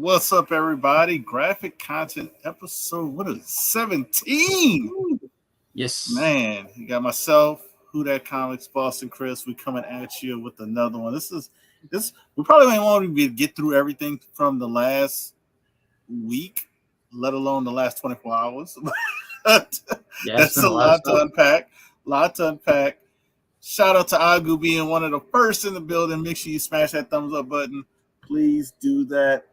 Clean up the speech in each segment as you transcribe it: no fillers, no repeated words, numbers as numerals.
What's up, everybody? Graphic content episode, what is it, 17? Yes. Man, you got myself, Who That Comics, Boston Chris. We coming at you with another one. This. We probably ain't want to get through everything from the last week, let alone the last 24 hours. Yeah, it's That's been a a lot of lot to stuff. unpack. Lot to unpack. Shout out to Agu being one of the first in the building. Make sure you smash that thumbs up button. Please do that.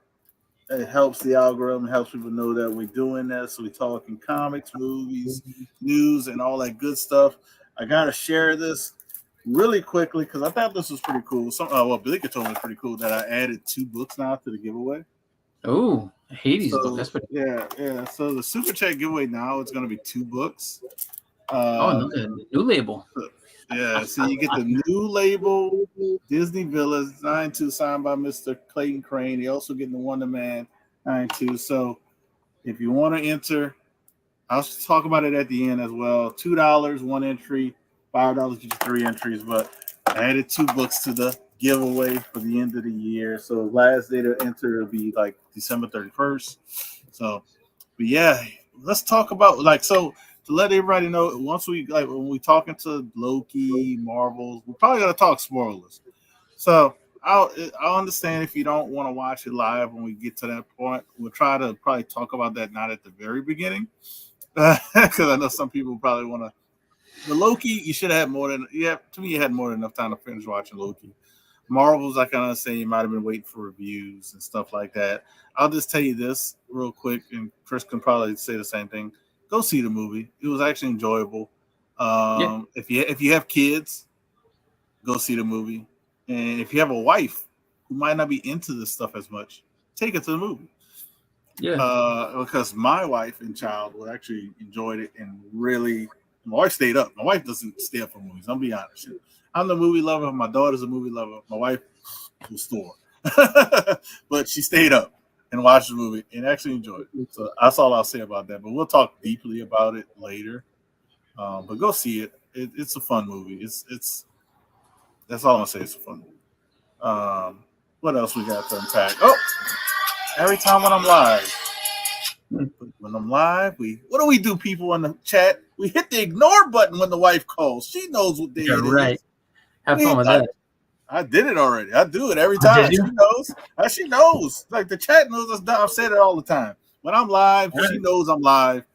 It helps the algorithm, helps people know that we're doing this. We're talking comics, movies, news, and all that good stuff. I gotta share this really quickly because I thought this was pretty cool. Blika told me it's pretty cool that I added 2 books now to the giveaway. Oh, a Hades book. So That's pretty. yeah. So the super chat giveaway now it's gonna be 2 books. Oh, Uh, and look at the new label. yeah. So you get the new label Disney Villas 9-2 signed by Mr. Clayton Crane. You also getting the Wonder Man 9-2. So if you want to enter, I'll talk about it at the end as well. $2, one entry, $5, you 3 entries. But I added 2 books to the giveaway for the end of the year. So last day to enter will be like December 31st. So, but yeah, let's talk about to let everybody know. Once we when we talking to Loki, Marvels, we're probably gonna talk spoilers. So I'll understand if you don't want to watch it live when we get to that point. We'll try to probably talk about that not at the very beginning, because I know some people probably want to. The Loki, you should have had more than yeah. To me, you had more than enough time to finish watching Loki. Marvels, I can understand you might have been waiting for reviews and stuff like that. I'll just tell you this real quick, and Chris can probably say the same thing. Go see the movie; it was actually enjoyable. Yeah. If you have kids, go see the movie. And if you have a wife who might not be into this stuff as much, take it to the movie. Yeah. Because my wife and child would actually enjoyed it and really. My wife stayed up. My wife doesn't stay up for movies. I'll be honest. I'm the movie lover. My daughter's a movie lover. My wife will store, but she stayed up and watched the movie and actually enjoyed it. So that's all I'll say about that. But we'll talk deeply about it later. But go see it. It's a fun movie. It's that's all I'm gonna say. It's a fun movie. What else we got to unpack? Oh, every time Hmm. when I'm live, what do we do, people in the chat? We hit the ignore button when the wife calls. She knows what day Yeah. it Right. is. Have fun We, with I, that. I did it already. I do it every Oh, did time. you? She knows. She knows. Like the chat knows us. I've said it all the time. When I'm live, All she right. knows I'm live.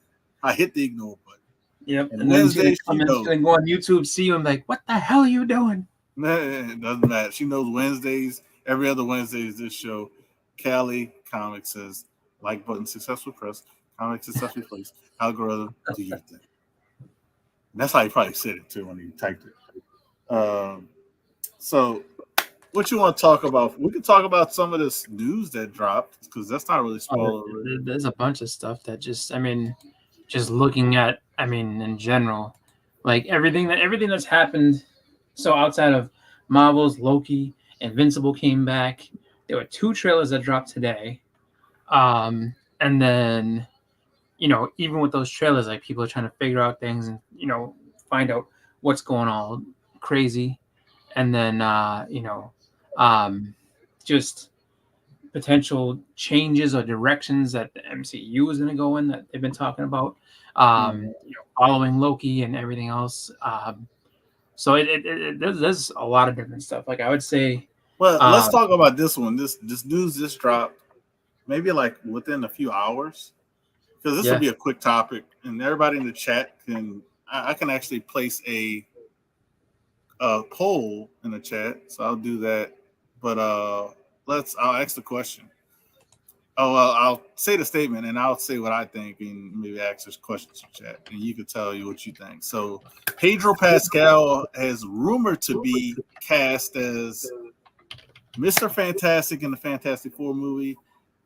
I hit the ignore button. Yep. And And then she's gonna Wednesday, come she in. She's knows. gonna go on YouTube, see you, and be like, "What the hell are you doing?" It doesn't matter. She knows Wednesdays. Every other Wednesday is this show. Cali Comics says, like button successful press. Comics successfully placed. Algorithm, do your thing. And that's how he probably said it too when he typed it. So, what you want to talk about? We can talk about some of this news that dropped because that's not really Oh, spoiler. there's a bunch of stuff that just looking at, in general, like everything that's happened. So outside of Marvel's Loki, Invincible came back. There were 2 trailers that dropped today. And then even with those trailers, like people are trying to figure out things and find out what's going on crazy, and then um, just potential changes or directions that the MCU is going to go in that they've been talking about, following Loki and everything else. So there's a lot of different stuff. Like I would say, Well, let's um, talk about this one. This news just dropped, maybe like within a few hours, because this will yeah, be a quick topic, and everybody in the chat can. I can actually place a poll in the chat, so I'll do that. But I'll ask the question. Oh well, I'll say the statement and I'll say what I think, and maybe ask this question to chat, and you can tell you what you think. So, Pedro Pascal has rumored to be cast as Mr. Fantastic in the Fantastic Four movie.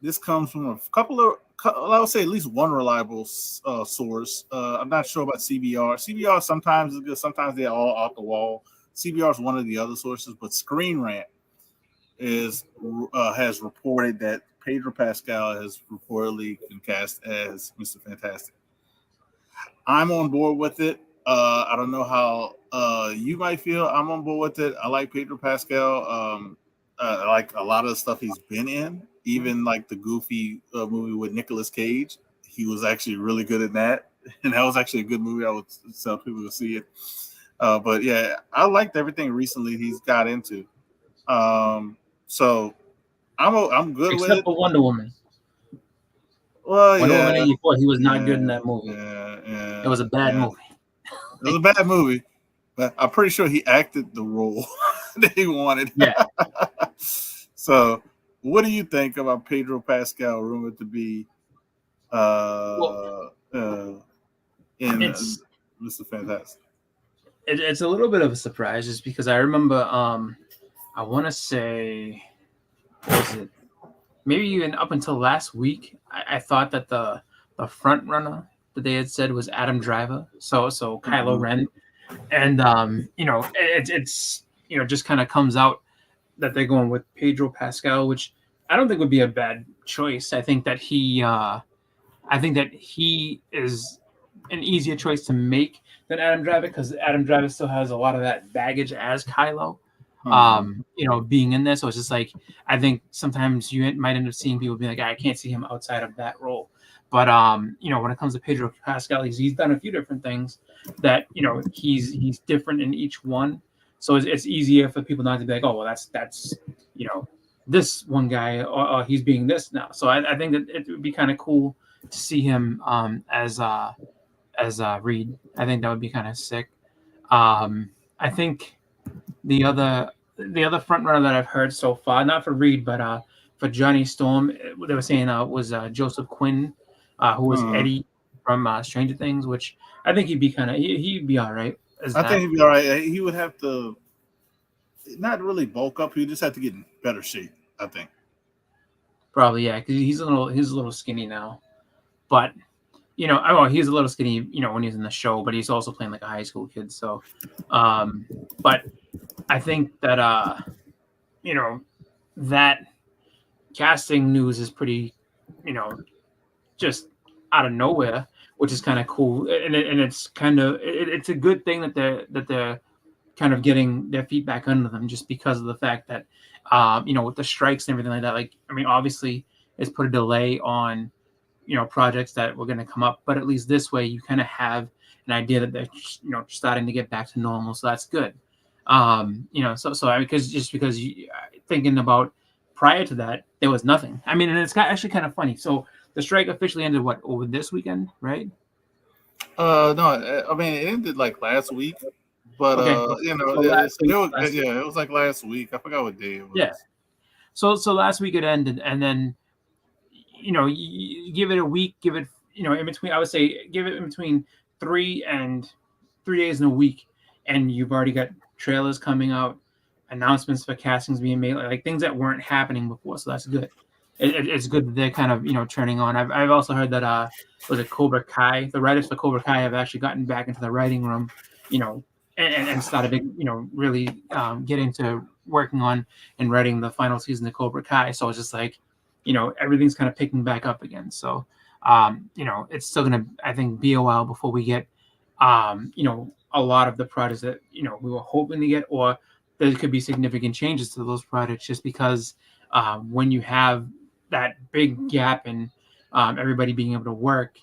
This comes from a couple of, I would say at least one reliable source. I'm not sure about CBR. CBR sometimes is good, sometimes they're all off the wall. CBR is one of the other sources, but Screen Rant is has reported that Pedro Pascal has reportedly been cast as Mr. Fantastic. I'm on board with it. I don't know how you might feel. I'm on board with it. I like Pedro Pascal. I like a lot of the stuff he's been in. even like the Goofy movie with Nicolas Cage, he was actually really good at that, and that was actually a good movie. I would tell people to see it. But yeah, I liked everything recently he's got into. So I'm good with Except it. for Wonder Woman. Well, Wonder Woman yeah, 84, he was not good in yeah, that movie. yeah, It yeah, was a bad yeah. movie. It was a bad movie, but I'm pretty sure he acted the role that he wanted. Yeah. So, what do you think about Pedro Pascal, rumored to be Well, in it's Mr. Fantastic? it's a little bit of a surprise just because I remember I want to say, what was it? Maybe even up until last week, I thought that the front runner that they had said was Adam Driver, so Kylo Mhm. Ren, and it's just kind of comes out that they're going with Pedro Pascal, which I don't think would be a bad choice. I think that he is an easier choice to make than Adam Driver because Adam Driver still has a lot of that baggage as Kylo, Mhm. being in there. So it's just like I think sometimes you might end up seeing people be like, I can't see him outside of that role. But when it comes to Pedro Pascal, he's done a few different things that he's different in each one. So it's easier for people not to be like, oh well, that's you know this one guy or he's being this now. So I think that it would be kind of cool to see him as Reed. I think that would be kind of sick. I think the other front runner that I've heard so far, not for Reed, but for Johnny Storm, they were saying was Joseph Quinn, who was Mhm. Eddie from Stranger Things, which I think he'd be all right as I think that. he'd be all right. He would have to not really bulk up. He just have to get in better shape. I think. Probably, yeah, because he's a little skinny now. But he's a little skinny, when he's in the show, but he's also playing like a high school kid. So, but I think that you know, that casting news is pretty, you know, just out of nowhere, which is kind of cool, and it's kind of it's a good thing that they're kind of getting their feet back under them just because of the fact that with the strikes and everything like that. Like, I mean, obviously, it's put a delay on projects that were going to come up, but at least this way you kind of have an idea that they're starting to get back to normal, so that's good. Because thinking about prior to that, there was nothing. I mean, and it's actually kind of funny. So the strike officially ended over this weekend, right? No, I mean it ended like last week, but Okay, so last week, yeah, it was like last week. I forgot what day it yeah. was. So last week it ended, and then you give it a week, give it in between. I would say give it in between 3 days and a week, and you've already got trailers coming out, announcements for castings being made, like things that weren't happening before. So that's good. It's good that they're kind of turning on. I've also heard that was it Cobra Kai? The writers for Cobra Kai have actually gotten back into the writing room, and started to really get into working on and writing the final season of Cobra Kai. So it's just like everything's kind of picking back up again. So it's still gonna, I think, be a while before we get a lot of the projects that we were hoping to get, or there could be significant changes to those projects just because when you have that big gap in everybody being able to work,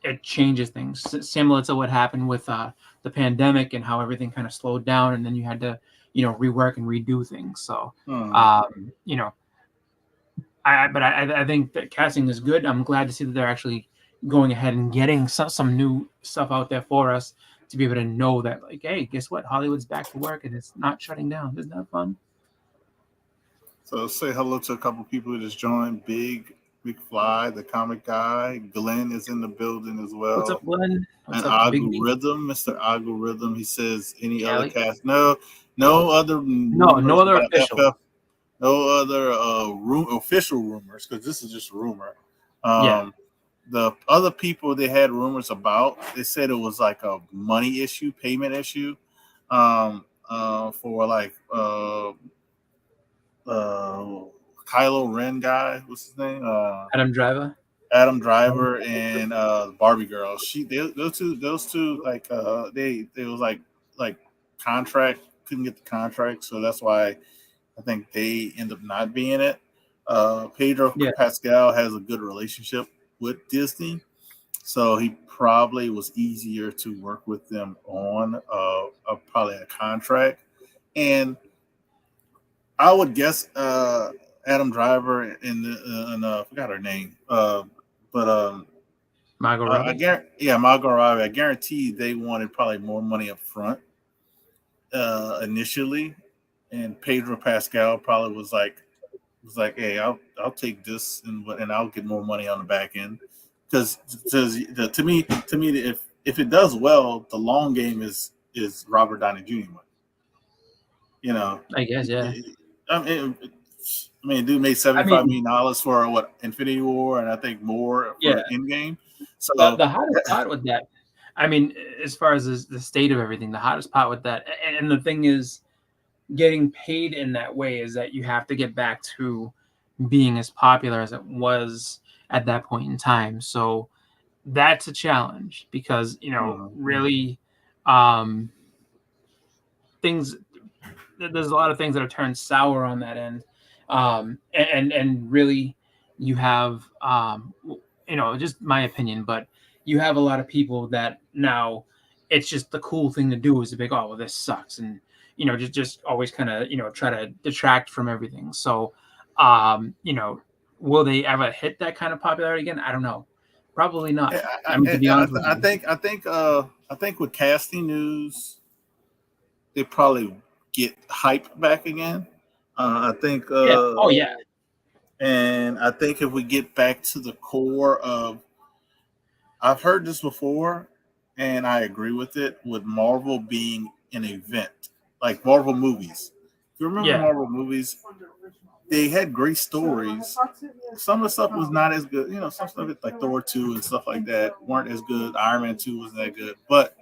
it changes things. Similar to what happened with the pandemic and how everything kind of slowed down, and then you had to rework and redo things. So Hmm. I think that casting is good. I'm glad to see that they're actually going ahead and getting some new stuff out there for us to be able to know that, like, hey, guess what? Hollywood's back to work and it's not shutting down. Isn't that fun? So say hello to a couple people who just joined. Big Fly, the comic guy. Glenn is in the building as What's up, well. Glenn? What's And up, Big B? Algorithm, Mr. Algorithm. He says any other Callie? cast? No, no other No rumors other about official. FF. No other official rumors because this is just rumor. Yeah. The other people they had rumors about, they said it was like a money issue, payment issue, for like uh, Kylo Ren guy. What's his name? Adam Driver. Adam Driver and Barbie girl. Those two like they was like contract couldn't get the contract, so that's why I think they end up not being it. Pedro Yeah. Pascal has a good relationship with Disney, so he probably was easier to work with them on probably a contract. And I would guess Adam Driver and I forgot her name, but Margot Robbie. Margot Robbie. I guarantee they wanted probably more money up front initially, and Pedro Pascal probably was like, hey, I'll take this and I'll get more money on the back end because to me if it does well, the long game is Robert Downey Jr. You know, I guess, yeah. Dude made I $75 million for what Infinity War, and I think more yeah. for Endgame. So The hottest part with that, I mean, as far as the state of everything, the hottest part with that, and the thing is, getting paid in that way is that you have to get back to being as popular as it was at that point in time. So that's a challenge because really, things there's a lot of things that are turned sour on that end, and really you have just my opinion, but you have a lot of people that now it's just the cool thing to do is to be like, oh well, this sucks, and just always kind of try to detract from everything. So will they ever hit that kind of popularity again? I don't know, probably not. I mean, to be honest with you, I think with casting news, they probably get hype back again. I think. yeah, oh yeah, And I think if we get back to the core of, I've heard this before, and I agree with it. With Marvel being an event, like Marvel movies. If you remember yeah, Marvel movies, they had great stories. Some of the stuff was not as good. Some stuff like Thor 2 and stuff like that weren't as good. Iron Man 2 wasn't that good. But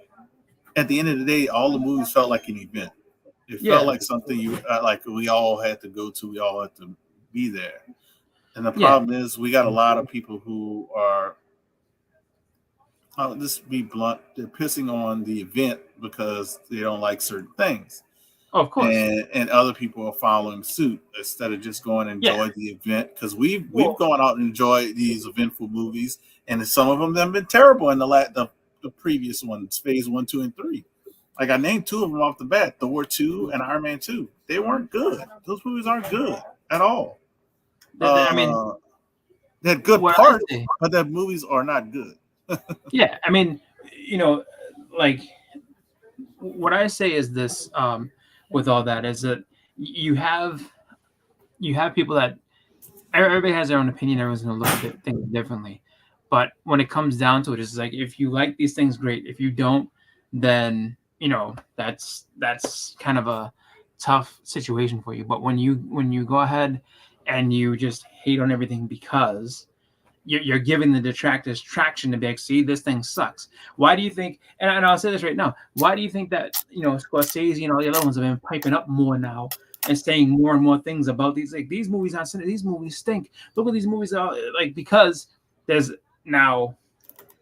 at the end of the day, all the movies felt like an event. It felt like something like we all had to go to. We all had to be there. And the problem is we got a lot of people who are, I'll just be blunt, they're pissing on the event because they don't like certain things. oh, of course, And other people are following suit instead of just going and enjoy the event, because we've gone out and enjoyed these eventful movies, and some of them have been terrible in the previous ones, phase 1, 2, and 3. Like I named 2 of them off the bat, Thor 2 and Iron Man 2. They weren't good. Those movies aren't good at all. I mean, they had good parts, but the movies are not good. yeah, I mean, like what I say is this, with all that is that you have people that everybody has their own opinion. Everyone's going to look at things differently. But when it comes down to it, it's like, if you like these things, great. If you don't, then, that's kind of a tough situation for you. But when you go ahead and you just hate on everything because you're giving the detractors traction to be like, see, this thing sucks. Why do you think, and I'll say this right now, why do you think that, Scorsese and all the other ones have been piping up more now and saying more and more things about these, like, these movies on Sunday, these movies stink. Look what these movies are like, because there's now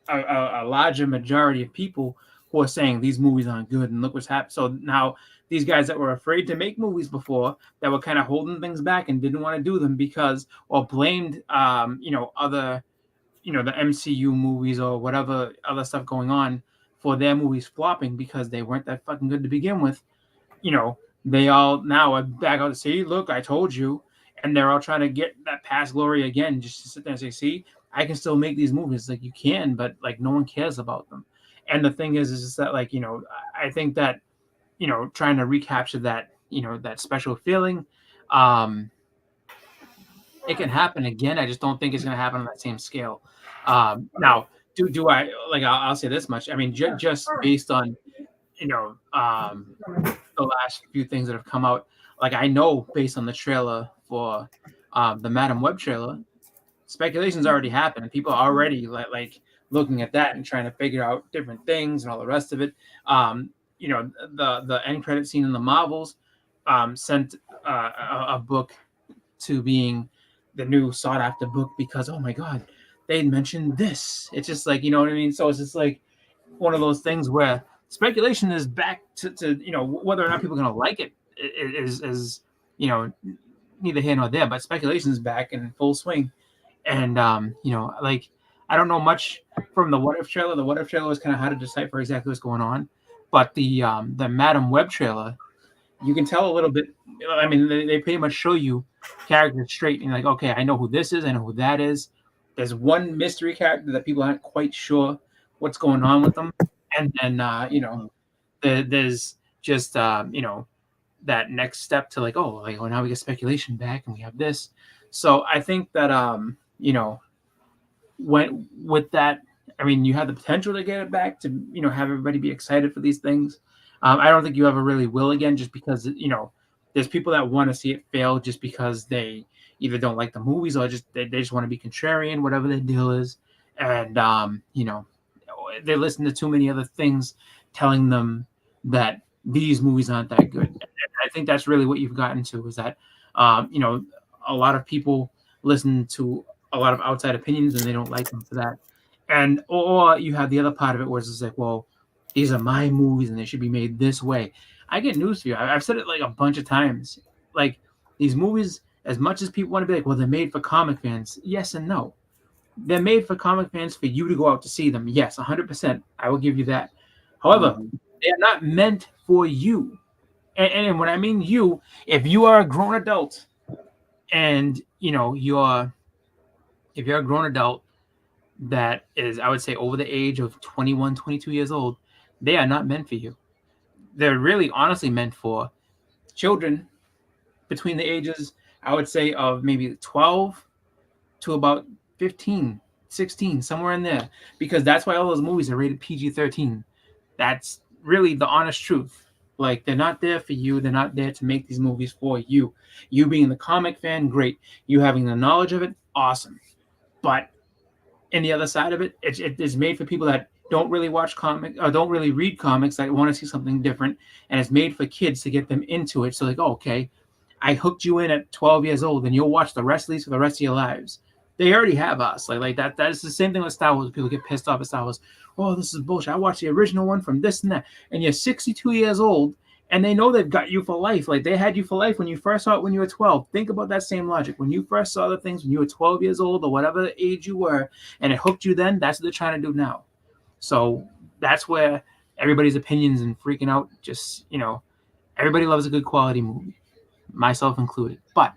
a larger majority of people who are saying these movies aren't good and look what's happened. So now these guys that were afraid to make movies before, that were kind of holding things back and didn't want to do them because, or blamed, other, the MCU movies or whatever other stuff going on for their movies flopping because they weren't that fucking good to begin with. They all now are back out to say, look, I told you. And they're all trying to get that past glory again, just to sit there and say, see, I can still make these movies. Like, you can, but like no one cares about them. And the thing is just that, like, I think that, trying to recapture that, that special feeling, it can happen again. I just don't think it's going to happen on that same scale. Now, do I, like, I'll say this much. I mean, just based on, the last few things that have come out, like, I know based on the trailer for the Madam Web trailer, speculation's already happened. People are already like looking at that and trying to figure out different things and all the rest of it. The end credit scene in the Marvels sent a book to being the new sought after book because, oh my God, they mentioned this. It's just like, you know what I mean? So it's just like one of those things where speculation is back to whether or not people are going to like it is neither here nor there, but speculation's back in full swing. And like I don't know much from the What If trailer. The What If trailer was kind of hard to decipher exactly what's going on, but the Madam Web trailer, you can tell a little bit. I mean, they pretty much show you characters straight, and like, okay, I know who this is, I know who that is. There's one mystery character that people aren't quite sure what's going on with them, and then there's just that next step to like, oh, like, oh, now we get speculation back, and we have this. So I think that when with that, I mean, you have the potential to get it back to have everybody be excited for these things. I don't think you ever really will again, just because there's people that want to see it fail just because they either don't like the movies or just they just want to be contrarian, whatever their deal is, and they listen to too many other things telling them that these movies aren't that good. And I think that's really what you've gotten to, is that a lot of people listen to a lot of outside opinions and they don't like them for that. And or you have the other part of it where it's just like, well, these are my movies and they should be made this way. I get news for you. I've said it like a bunch of times. Like, these movies, as much as people want to be like, well, they're made for comic fans. Yes and no. They're made for comic fans for you to go out to see them. Yes, 100%. I will give you that. However, they're not meant for you. And when I mean you, if you are a grown adult and if you're a grown adult that is, I would say, over the age of 21, 22 years old, they are not meant for you. They're really honestly meant for children between the ages, I would say, of maybe 12 to about 15, 16, somewhere in there, because that's why all those movies are rated PG-13. That's really the honest truth. Like, they're not there for you. They're not there to make these movies for you. You being the comic fan, great. You having the knowledge of it, awesome. But in the other side of it, it is made for people that don't really watch comics or don't really read comics, that want to see something different, and it's made for kids to get them into it. So like, oh, okay, I hooked you in at 12 years old, and you'll watch the rest of these for the rest of your lives. They already have us. Like that. That is the same thing with Star Wars. People get pissed off at Star Wars. Oh, this is bullshit. I watched the original one from this and that, and you're 62 years old, and they know they've got you for life. Like, they had you for life when you first saw it when you were 12. Think about that same logic. When you first saw the things when you were 12 years old or whatever age you were, and it hooked you then, that's what they're trying to do now. So that's where everybody's opinions and freaking out. Just, everybody loves a good quality movie, myself included. But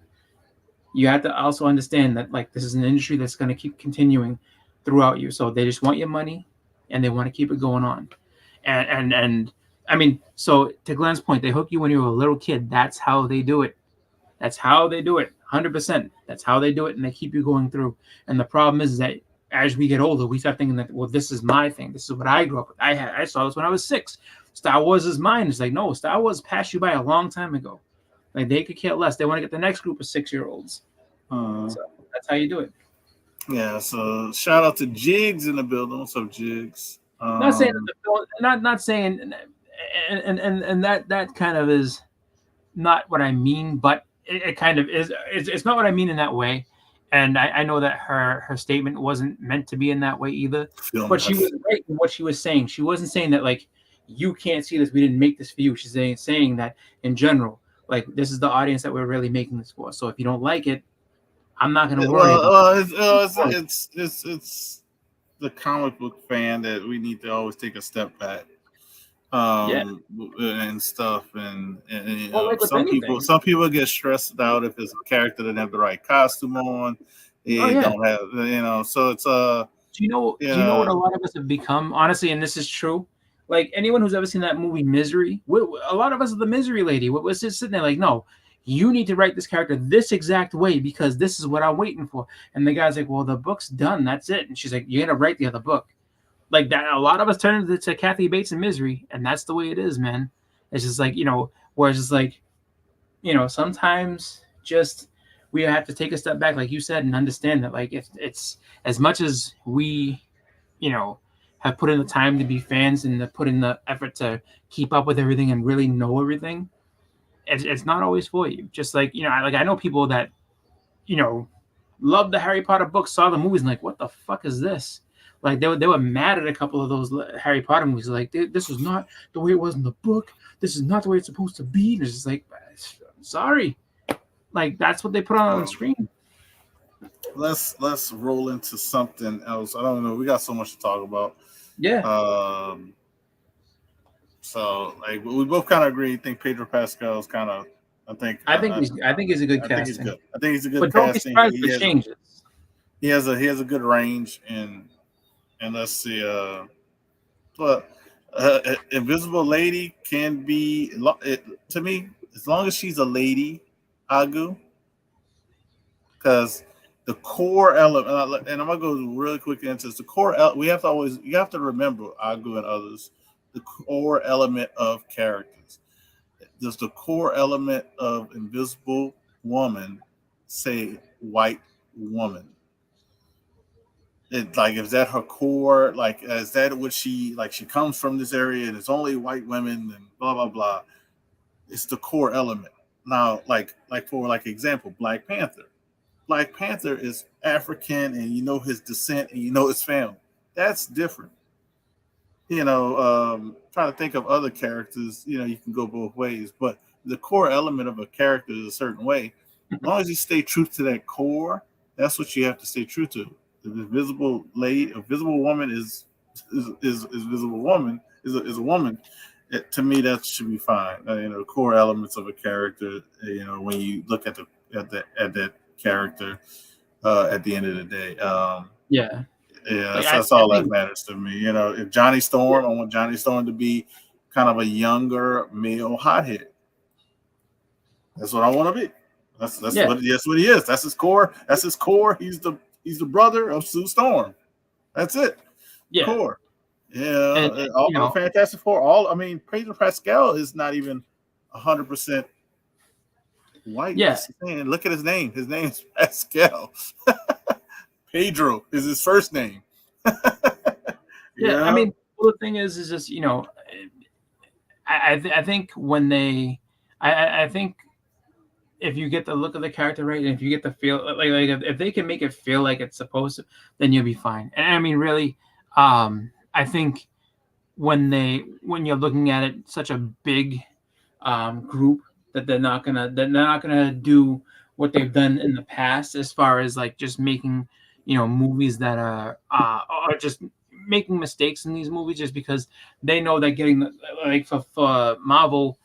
you have to also understand that, like, this is an industry that's going to keep continuing throughout you. So they just want your money, and they want to keep it going on. And I mean, so to Glenn's point, they hook you when you were a little kid. That's how they do it. That's how they do it. 100%. That's how they do it, and they keep you going through. And the problem is that as we get older, we start thinking that, well, this is my thing. This is what I grew up with. I saw this when I was 6. Star Wars is mine. It's like, no, Star Wars passed you by a long time ago. Like, they could care less. They want to get the next group of 6-year-olds. So that's how you do it. Yeah. So shout out to Jigs in the building. What's up, Jigs? Not saying not saying, and that kind of is not what I mean, but it kind of is. It's not what I mean in that way. And I know that her statement wasn't meant to be in that way either. But she was right in what she was saying. She wasn't saying that, like, you can't see this, we didn't make this for you. She's saying that in general, like, this is the audience that we're really making this for. So if you don't like it, I'm not going to worry. It's the comic book fan that we need to always take a step back. And stuff, and like some people get stressed out if it's a character that doesn't have the right costume on. Don't have, so it's do you know what a lot of us have become, honestly, and this is true. Like, anyone who's ever seen that movie Misery, a lot of us are the Misery lady. We're just sitting there like, no, you need to write this character this exact way because this is what I'm waiting for. And the guy's like, well, the book's done, that's it. And she's like, you're gonna write the other book. Like that, a lot of us turn to Kathy Bates in Misery, and that's the way it is, man. It's just like, where it's just like, sometimes just we have to take a step back, like you said, and understand that, like, if it's as much as we, have put in the time to be fans and put in the effort to keep up with everything and really know everything, it's not always for you. Just like, I know people that, love the Harry Potter books, saw the movies, and like, what the fuck is this? Like, they were mad at a couple of those Harry Potter movies. Like, this was not the way it was in the book. This is not the way it's supposed to be. And it's just like, sorry. Like that's what they put on the Um, screen. let's roll into something else. I don't know. We got so much to talk about. Yeah, Um, so like we both kind of agree. Think Pedro Pascal is kind of. I think. I think he's a good I think he's casting. good. I think he's a good But don't be casting. surprised if it changes. He has a good range and let's see. But Invisible Lady can be to me as long as she's a lady, Agu, because the core element, and I'm gonna go really quickly into this. The core, we have to always you have to remember Agu and others. The core element of characters. Does the core element of Invisible Woman say white woman? It, like, is that her core? Like, is that what she like? She comes from this area and it's only white women and blah blah blah. It's the core element. Now, like for like example, Black Panther. Black Panther is African and you know his descent and you know his family. That's different. Trying to think of other characters, you can go both ways, but the core element of a character is a certain way. As long as you stay true to that core, that's what you have to stay true to. The invisible lady, a visible woman is visible woman is a woman. To me, that should be fine. The core elements of a character. When you look at that character, at the end of the day. Yeah. Yeah, Like that's I all that think matters to me. If Johnny yeah, Storm, I want Johnny Storm to be kind of a younger male hothead. That's what I want to be. yeah, That's what he is. That's his core. That's his core. He's the brother of Sue Storm. That's it. yeah. Core. And Yeah. All the Fantastic Four. Pedro Pascal is not even 100% white. yeah. That's the thing. Look at his name. His name is Pascal. Pedro is his first name. Yeah, I Yeah. mean, well, the thing is just I think when I think if you get the look of the character right, and if you get the feel, like if they can make it feel like it's supposed to, then you'll be fine. And I mean, really, I think when you're looking at it, such a big group that they're not gonna do what they've done in the past as far as like just making movies that are just making mistakes in these movies just because they know that getting like for Marvel,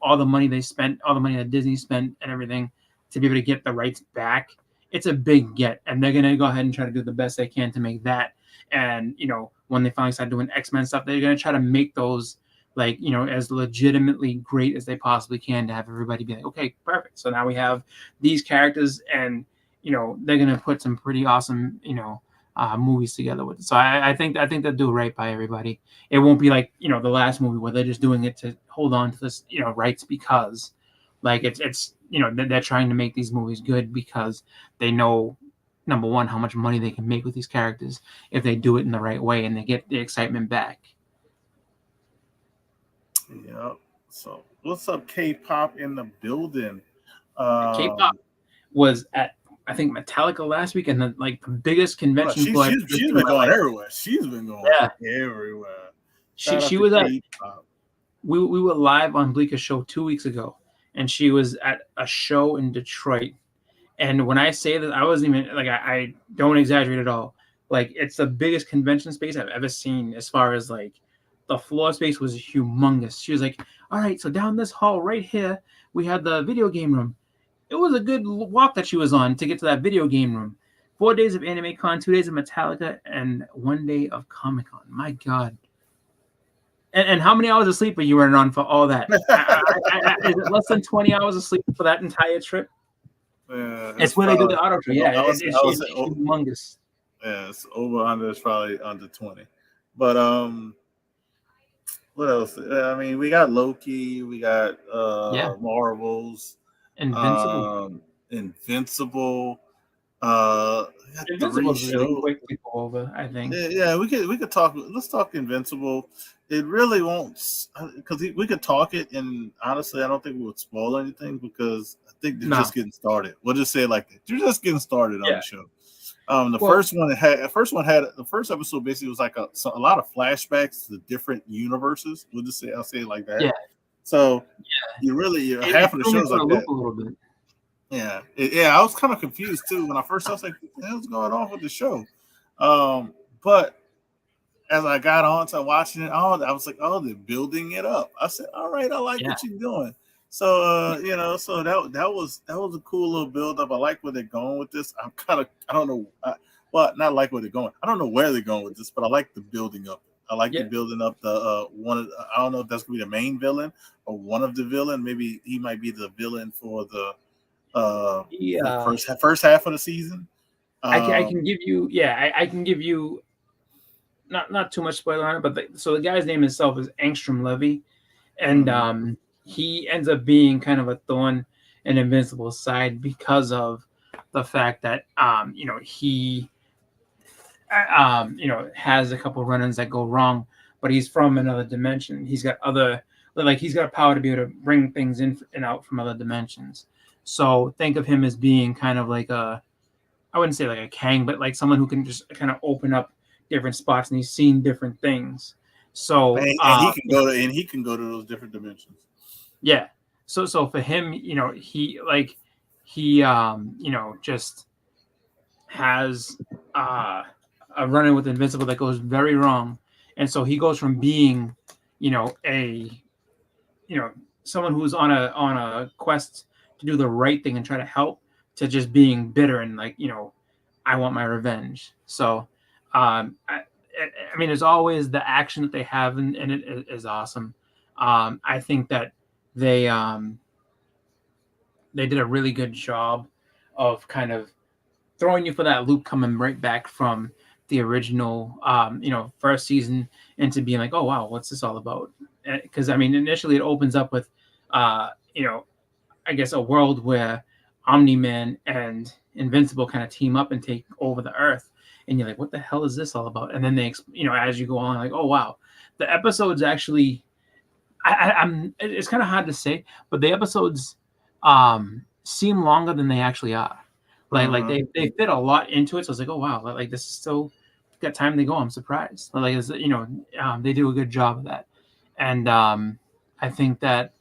all the money they spent, all the money that Disney spent and everything to be able to get the rights back, it's a big get, and they're gonna go ahead and try to do the best they can to make that. And when they finally start doing X-Men stuff, they're gonna try to make those like as legitimately great as they possibly can to have everybody be like, okay, perfect. So now we have these characters, and they're gonna put some pretty awesome movies together with it. So I think they'll do right by everybody. It won't be like the last movie where they're just doing it to hold on to this rights because like it's they're trying to make these movies good because they know number one how much money they can make with these characters if they do it in the right way and they get the excitement back. Yeah. So what's up, K-pop in the building? K-pop was at I think Metallica last week, and the biggest Well, convention floor I've ever she's seen in been my going life. everywhere. She's been going Yeah, everywhere. she Shout out she to was at K-pop. we were live on Bleaker Show 2 weeks ago, and she was at a show in Detroit. And when I say that, I wasn't even like I don't exaggerate at all. Like it's the biggest convention space I've ever seen as far as like the floor space was humongous. She was like, "All right, so down this hall right here, we had the video game room." It was a good walk that she was on to get to that video game room. 4 days of Anime Con, 2 days of Metallica, and 1 day of Comic Con. My God. And how many hours of sleep are you running on for all that? Is it less than 20 hours of sleep for that entire trip? Yeah, It's where they do the auto show. Yeah, I was it's humongous. yeah, it's over under. It's probably under 20. But what else? I mean, we got Loki. We got Yeah, Marvels. Invincible. Invincible. We got three Invincible is really shows. quick to go over, I think. Yeah, we could talk. Let's talk Invincible. It really won't because we could talk it, and honestly, I don't think we would spoil anything because I think they're No. just getting started. We'll just say it like that. They're just getting started on Yeah. the show. Well, The first episode basically was like a lot of flashbacks to the different universes. I'll say it like that. yeah. So you're It half of the threw me shows for a like loop that. a little bit. Yeah. I was kind of confused too when I first. I was like, "What the hell's going on with the show?" But as I got on to watching it, I was like, "Oh, they're building it up." I said, "All right, I like Yeah. what you're doing." So, so that was a cool little build up. I like where they're going with this. I don't know, well, not like where they're going. I don't know where they're going with this, but I like the building up. I like the Yeah. building up the one. I don't know if that's gonna be the main villain or one of the villain. Maybe he might be the villain for the Yeah. first half of the season. I can give you, I can give you not too much spoiler on it, but so the guy's name itself is Angstrom Levy, and Mhm. he ends up being kind of a thorn in Invincible's side because of the fact that he has a couple run-ins that go wrong, but he's from another dimension. He's got other, like, he's got power to be able to bring things in and out from other dimensions. So think of him as being kind of like I wouldn't say like a Kang, but like someone who can just kind of open up different spots, and he's seen different things. So And he can go to those different dimensions. yeah. So for him, he just has a run-in with Invincible that goes very wrong, and so he goes from being, a someone who's on a quest to do the right thing and try to help, to just being bitter and like, I want my revenge. So, I mean, as always, the action that they have in it is awesome. I think that they um, they did a really good job of kind of throwing you for that loop, coming right back from the original, first season, into being like, oh wow, what's this all about? Because I mean, initially it opens up with, uh, you know, I guess a world where Omni Man and Invincible kind of team up and take over the Earth, and you're like, what the hell is this all about? And then as you go on, like, oh wow, the episodes actually, it's kind of hard to say, but the episodes seem longer than they actually are. Like Mhm. they fit a lot into it. So I was like, oh wow, like this is still got time to go. I'm surprised. Like they do a good job of that, and I think that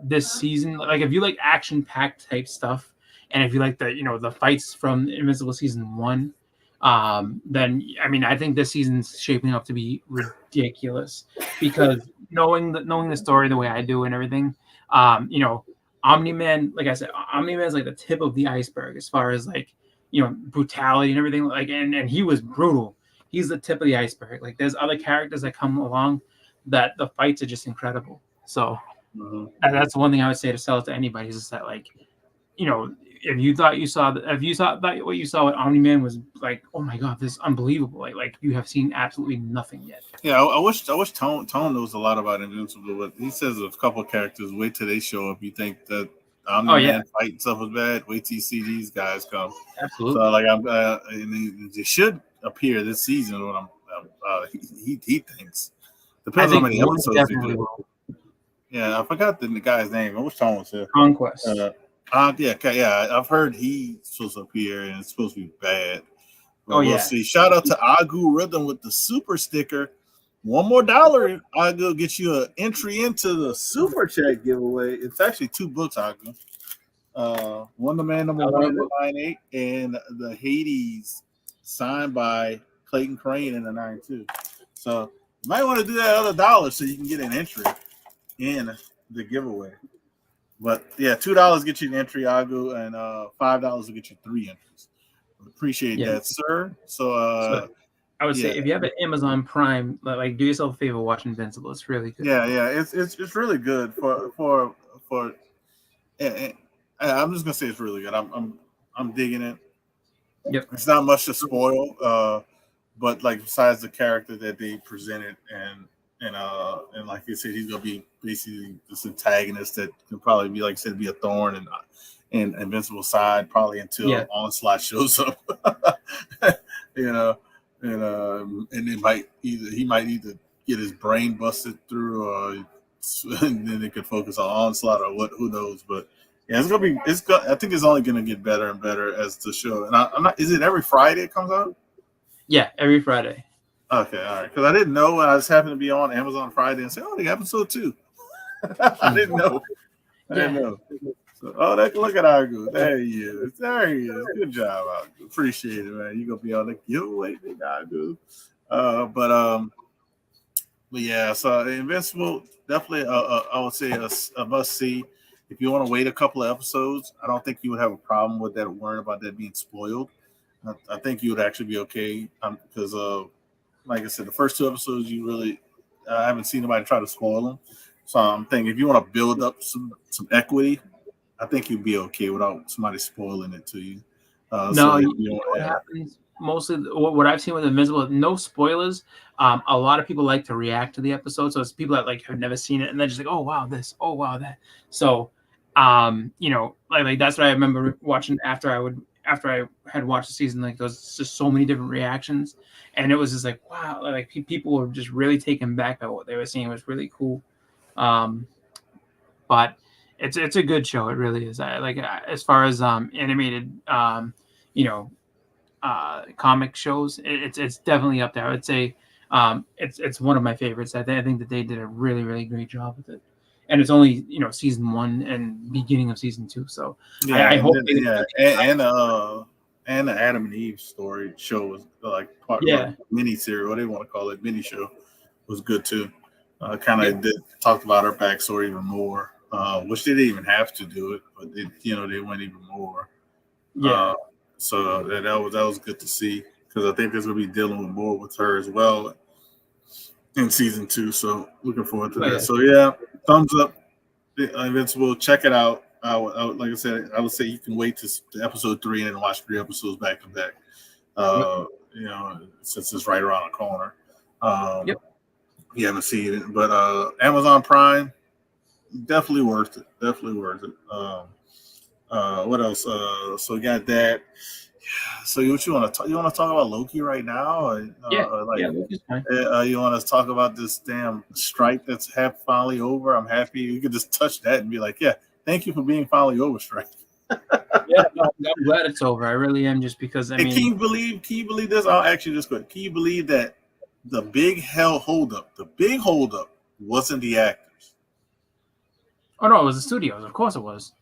this season, like if you like action packed type stuff, and if you like the fights from Invincible season one, then I mean I think this season's shaping up to be ridiculous, because knowing the story the way I do and everything, Omni Man, like I said, Omni Man is like the tip of the iceberg as far as like brutality and everything. Like and he was brutal. He's the tip of the iceberg. Like there's other characters that come along that the fights are just incredible. So Mhm. and that's one thing I would say to sell it to anybody is just that, like, if you thought that what you saw with Omni Man was like, oh my god, this is unbelievable. Like you have seen absolutely nothing yet. Yeah, I wish Tone knows a lot about Invincible, but he says a couple of characters. Wait till they show up. You think that Omni Oh yeah, Man fight and stuff was bad? Wait till you see these guys come. So absolutely. like and they should appear this season. What he thinks I depends on how think many one episodes they definitely do. will. Yeah, I forgot the guy's name. I wish Tone was here. Conquest. Uh, yeah, yeah. I've heard he's supposed to appear and it's supposed to be bad. Oh But we'll yeah. see. Shout out to Agu Rhythm with the super sticker. One more dollar, Agu gets you an entry into the super chat giveaway. It's actually 2 books, Agu. Wonder Man number I one love in the it. 9.8 and the Hades signed by Clayton Crane in the 9.2. So you might want to do that other dollar so you can get an entry in the giveaway. But yeah, $2 get you an entry, Agu, and $5 will get you 3 entries. Appreciate Yeah. that, sir. So So I would say yeah, if you have an Amazon Prime, like do yourself a favor, watch Invincible. It's really good. yeah. It's really good for. And I'm just gonna say it's really good. I'm digging it. Yep. It's not much to spoil, but like besides the character that they presented, and like you said, he's gonna be basically this antagonist that can probably be, like I said, be a thorn and Invincible side probably Yeah. until Onslaught shows up. you know, and he might either get his brain busted through, or and then they could focus on Onslaught or what, who knows. But yeah, I think it's only gonna get better and better as the show. And I'm not. Is it every Friday it comes out? Yeah. Every Friday. Okay, all right. Because I didn't know. I just happened to be on Amazon Friday and say, "Oh, the episode 2." I didn't know. I didn't Yeah. know. So, look at Argu. There he is. There he is. Good job, Argu. Appreciate it, man. You gonna be on the giveaway, big Argu. But yeah, so Invincible definitely, I would say a must see. If you want to wait a couple of episodes, I don't think you would have a problem with that, worrying about that being spoiled. I think you would actually be okay because, like I said, the first 2 episodes you really I haven't seen anybody try to spoil them. So I'm thinking if you want to build up some equity, I think you'd be okay without somebody spoiling it to you. No, So if you you know want, what yeah, happens mostly. What I've seen with Invincible, no spoilers. A lot of people like to react to the episode, so it's people that like have never seen it, and they're just like, "Oh wow, this! Oh wow, that!" So, you know, like that's what I remember watching after I had watched the season. Like, there was just so many different reactions, and it was just like, wow, like people were just really taken back by what they were seeing. It was really cool. Um, but it's a good show. It really is. I like as far as animated you know comic shows. It's definitely up there. I would say it's one of my favorites. I think that they did a really great job with it. And it's only season 1 and beginning of season 2. So yeah, I and hope then, they yeah, and the Adam and Eve story show was like part of a yeah mini series, what they want to call it, mini show, was good too. Kind yeah of talked about her backstory even more, which they didn't even have to do it, but they went even more. yeah Uh, so that was good to see because I think there's gonna be dealing with more with her as well in season 2. So looking forward to oh that. yeah So yeah, thumbs up, Invincible. Check it out. Like I said, I would say you can wait to episode 3 and then watch 3 episodes back to back. yep Since it's right around the corner. yep You haven't seen it, but Amazon Prime, definitely worth it. Definitely worth it. What else? So we got that. So what you want to talk? You want to talk about Loki right now, yeah or like yeah Luke is fine. you want to talk about this damn strike that's finally over? I'm happy you could just touch that and be like, yeah, thank you for being finally over, strike. Yeah, no, I'm glad it's over. I really am, just because I And mean, can you believe this? I'll actually just quick. Can you believe that the big holdup wasn't the actors? oh no, it was the studios. Of course it was.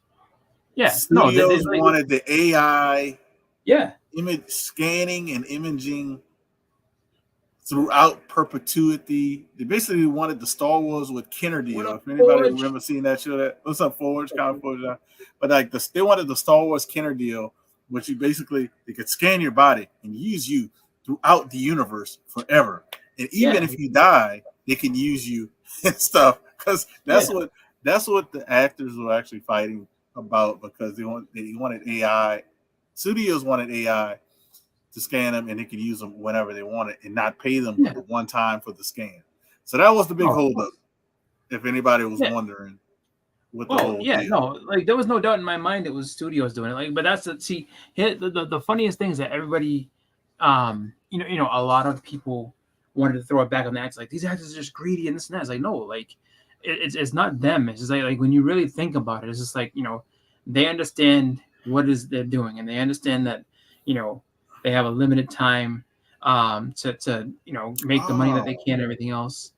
Yeah, no, Studios wanted the AI yeah. image scanning and imaging throughout perpetuity. They basically wanted the Star Wars with Kenner deal. What up, If anybody Forge? remember seeing that show, what's up, Forge? Kind of Forge, but like they wanted the Star Wars Kenner deal, which you basically they could scan your body and use you throughout the universe forever. And even Yeah, if you die, they can use you and stuff. Because yeah. that's what the actors were actually fighting about, because they wanted AI. Studios wanted AI to scan them, and they could use them whenever they wanted and not pay them Yeah. the one time for the scan. So that was the big Oh, holdup, if anybody was yeah. wondering with the Oh, whole yeah. deal. No, like there was no doubt in my mind it was studios doing it. Like, but that's here the funniest thing is that everybody, a lot of people wanted to throw it back on the actors. Like, these actors are just greedy and this and that. It's like, no, like it's not them. It's just like when you really think about it, it's just like, they understand what is they're doing, and they understand that, they have a limited time to make the money that they can and everything else.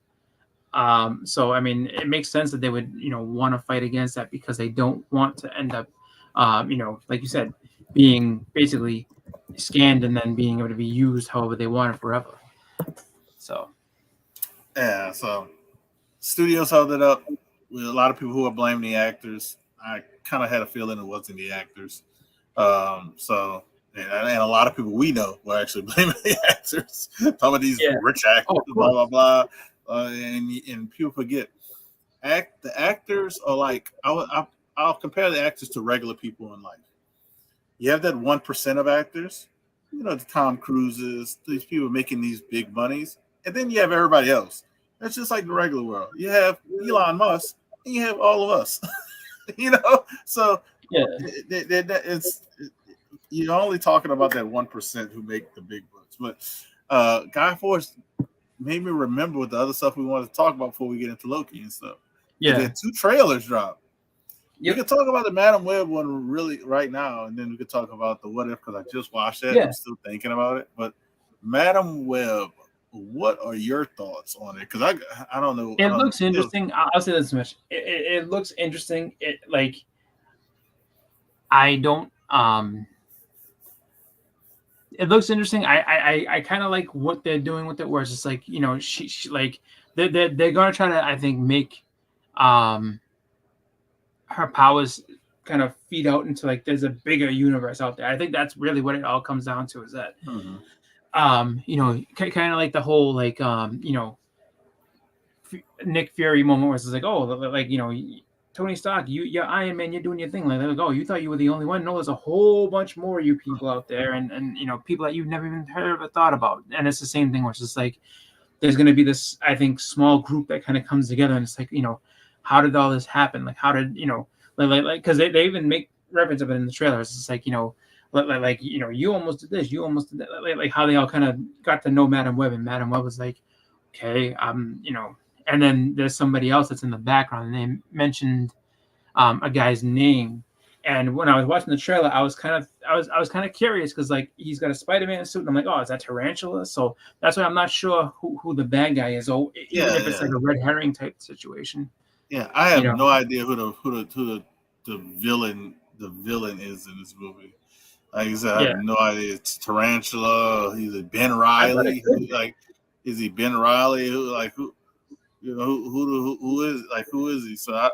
So I mean, it makes sense that they would, want to fight against that, because they don't want to end up, like you said, being basically scanned and then being able to be used however they want it forever. So Yeah, so studios held it up with a lot of people who are blaming the actors. I kind of had a feeling it wasn't the actors. So and a lot of people we know were actually blaming the actors. Some of these yeah, rich oh, actors, of blah blah course, blah, and people forget. The actors are like I'll compare the actors to regular people in life. You have that 1% of actors, the Tom Cruises, these people making these big monies, and then you have everybody else. That's just like the regular world. You have Elon Musk, and you have all of us. So yeah, it's you're only talking about that 1% who make the big bucks. But Guy Fawkes made me remember what the other stuff we wanted to talk about before we get into Loki and stuff. yeah, There 2 trailers dropped. yep, We could talk about the Madam Web one really right now, and then we could talk about the What If, because I just watched that. yeah. I'm still thinking about it. But Madam Web, what are your thoughts on it? Because I don't know. It looks interesting. I'll say this much. It looks interesting. It like I don't. It looks interesting. I kind of like what they're doing with it, where it's just like she like they're gonna try to I think make um her powers kind of feed out into like there's a bigger universe out there. I think that's really what it all comes down to is that kind of like the whole like Nick Fury moment where it's like, oh, like Tony Stark, you're Iron Man, you're doing your thing. Like, oh, you thought you were the only one. No, there's a whole bunch more of you people out there, and people that you've never even heard of or thought about. And it's the same thing where it's just like there's going to be this, I think, small group that kind of comes together, and it's like, how did all this happen? Like, how did like because they even make reference of it in the trailers. It's just like you almost did this, you almost did that. Like how they all kind of got to know Madam Web, and Madam Web was like, okay, and then there's somebody else that's in the background, and they mentioned a guy's name. And when I was watching the trailer, I was kind of curious because like he's got a Spider-Man suit, and I'm like, oh, is that Tarantula? So that's why I'm not sure who the bad guy is, or even if it's like a red herring type situation. Yeah, I have no idea who the villain is in this movie. Like I said, I have no idea. It's Tarantula. He's a Ben Riley. Is he Ben Riley? Who is he? So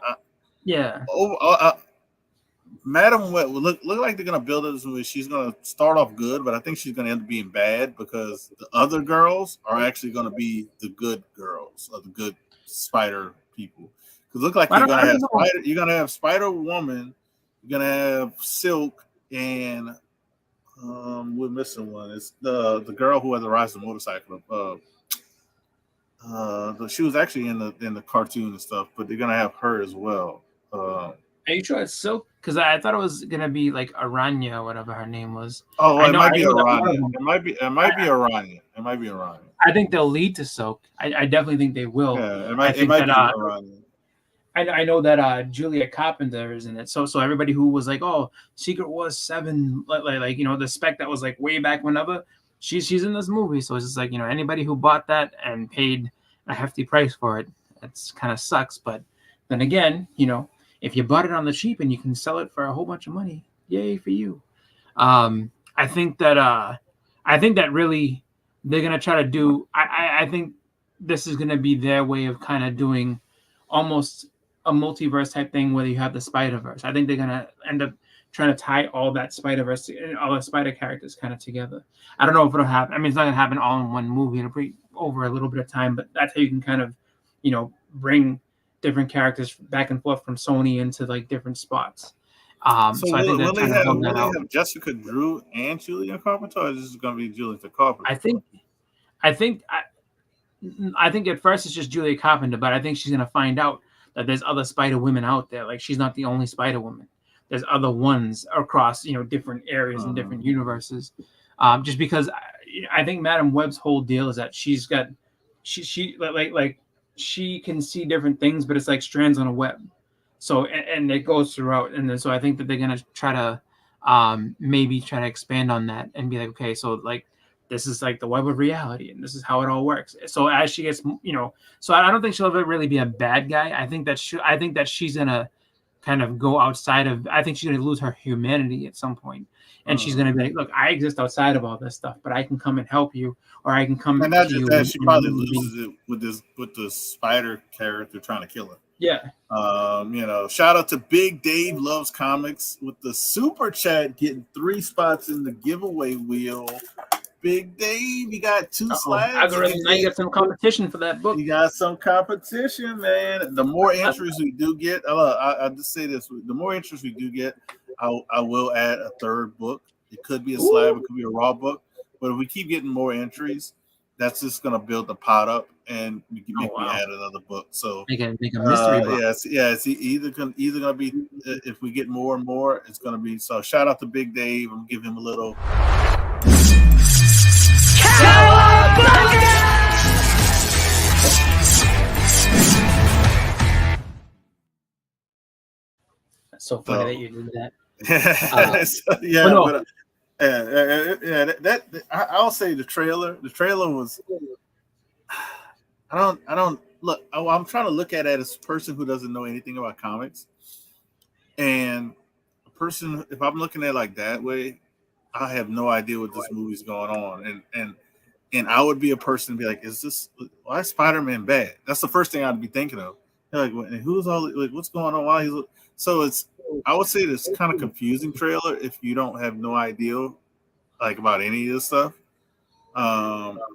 Madam Web look like they're gonna build this movie. She's gonna start off good, but I think she's gonna end up being bad because the other girls are actually gonna be the good girls or the good Spider people. Because look like you're gonna have Spider Woman, you're gonna have Silk, and we're missing one. It's the girl who has a rise of motorcycle. She was actually in the cartoon and stuff, but they're gonna have her as well. Are you sure it's Silk? Because I thought it was gonna be like Aranya, whatever her name was. Oh, it might be Aranya. It might be Aranya. I think they'll lead to Silk. I definitely think they will. Yeah, it might be Aranya. I know that Julia Carpenter is in it. So everybody who was like, oh, Secret Wars 7, like the spec that was like way back whenever, she's in this movie. So it's just like, anybody who bought that and paid a hefty price for it, that's kind of sucks. But then again, if you bought it on the cheap and you can sell it for a whole bunch of money, yay for you. I think that really they're gonna try to do. I think this is gonna be their way of kind of doing almost a multiverse type thing where you have the Spider-Verse. I think they're gonna end up trying to tie all that Spider-Verse and all the Spider characters kind of together. I don't know if it'll happen. I mean, it's not gonna happen all in one movie. It'll be over a little bit of time, but that's how you can kind of, bring different characters back and forth from Sony into like different spots. So I think will they have Jessica Drew and Julia Carpenter, or is this going to be Julia Carpenter? I think at first it's just Julia Carpenter, but I think she's going to find out that there's other Spider Women out there. Like she's not the only Spider Woman. There's other ones across different areas and different universes. Just because I think Madam Web's whole deal is that she's got she can see different things, but it's like strands on a web. So and it goes throughout, and then so I think that they're gonna try to maybe try to expand on that and be like, okay, so like this is like the web of reality, and this is how it all works. So as she gets, so I don't think she'll ever really be a bad guy. I think that she's gonna kind of go outside of. I think she's gonna lose her humanity at some point, and she's gonna be like, look, I exist outside of all this stuff, but I can come and help you, or I can come. And not just that, she probably loses it with the Spider character trying to kill her. Yeah. Shout out to Big Dave Loves Comics with the super chat, getting 3 spots in the giveaway wheel. Big Dave, you got 2 slabs. Now you got some competition for that book. You got some competition, man. The more entries we do get, I'll just say this: the more entries we do get, I will add a 3rd book. It could be a slab, it could be a raw book. But if we keep getting more entries, that's just gonna build the pot up, and we can add another book. So make a mystery book. It's either gonna be if we get more and more, it's gonna be. So shout out to Big Dave. I'm giving him a little. That's so funny that you did that. I'll say the trailer. The trailer was. I don't look. I'm trying to look at it as a person who doesn't know anything about comics, and person, if I'm looking at it like that way, I have no idea what this movie's going on, and I would be a person to be like, is this why is Spider-Man bad? That's the first thing I'd be thinking of. Like, who's all like, what's going on? Why he's so it's. I would say it's kind of confusing trailer if you don't have no idea like about any of this stuff.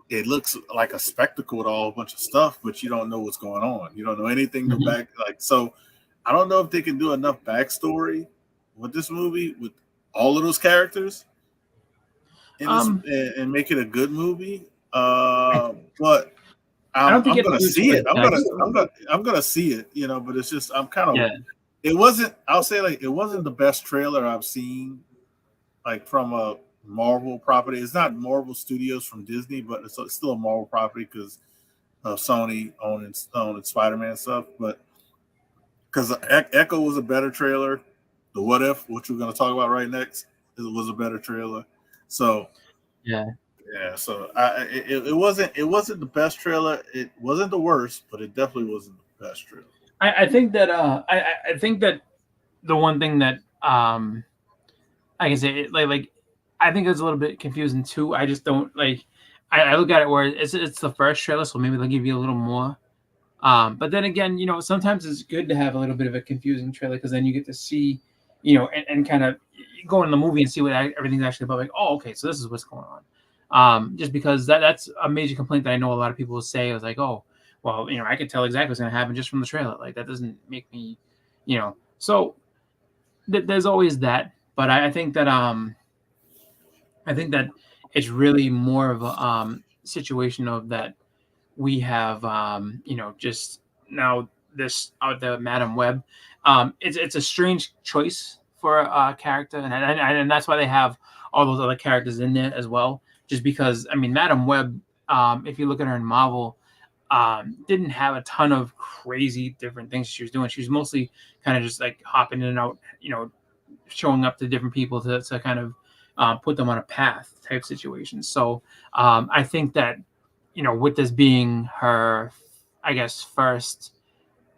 It looks like a spectacle with all a bunch of stuff, but you don't know what's going on. You don't know anything to back like so. I don't know if they can do enough backstory with this movie with all of those characters and make it a good movie. But I'm gonna see it. I'm gonna see it. You know, but it's just I'm kind of. It wasn't. I'll say like it wasn't the best trailer I've seen, like from a Marvel property. It's not Marvel Studios from Disney, but it's still a Marvel property because of Sony owning Spider-Man stuff. But because Echo was a better trailer, the What If, which we're going to talk about right next, it was a better trailer. So yeah. So it wasn't the best trailer. It wasn't the worst, but it definitely wasn't the best trailer. I think that I think that the one thing that I can say like I think it's a little bit confusing too. I just don't like. I look at it where it's the first trailer, so maybe they'll give you a little more. But then again, you know, sometimes it's good to have a little bit of a confusing trailer because then you get to see, you know, and kind of go in the movie and see what everything's actually about. Like, oh, okay, so this is what's going on. Just because that's a major complaint that I know a lot of people will say. I was like, oh, well, you know, I can tell exactly what's going to happen just from the trailer. Like that doesn't make me, you know. So there's always that. But I think that it's really more of a situation of that we have you know, just now this the Madam Web. It's a strange choice for a character, and that's why they have all those other characters in there as well. Just because I mean, Madam Web, if you look at her in Marvel, didn't have a ton of crazy different things she was doing. She was mostly kind of just like hopping in and out, you know, showing up to different people to kind of put them on a path type situation. So I think that, you know, with this being her, I guess, first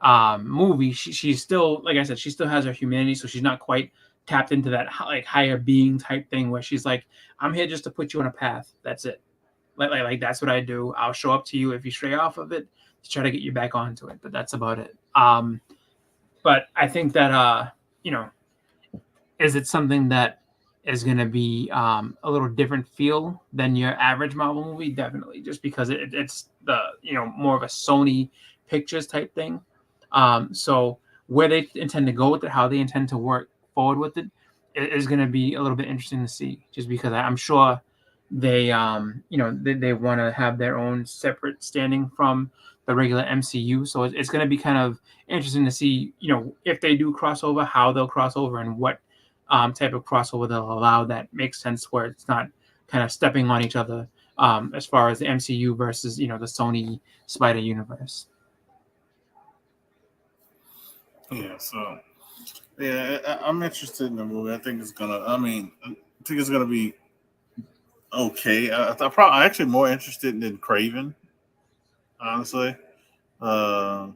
movie, she's still, like I said, she still has her humanity. So she's not quite tapped into that like higher being type thing where she's like, I'm here just to put you on a path. That's it. Like that's what I do. I'll show up to you if you stray off of it to try to get you back onto it. But that's about it. But I think that, you know, is it something that is going to be a little different feel than your average Marvel movie? Definitely, just because it's the, you know, more of a Sony Pictures type thing. So where they intend to go with it, how they intend to work forward with it, is going to be a little bit interesting to see. Just because I'm sure they, you know, they want to have their own separate standing from the regular MCU. So it's going to be kind of interesting to see, you know, if they do crossover, how they'll cross over and what type of crossover they'll allow that makes sense where it's not kind of stepping on each other as far as the MCU versus, you know, the Sony Spider Universe. Yeah, so yeah, I'm interested in the movie. I think it's gonna be okay. I'm actually more interested in Craven, honestly. Yeah,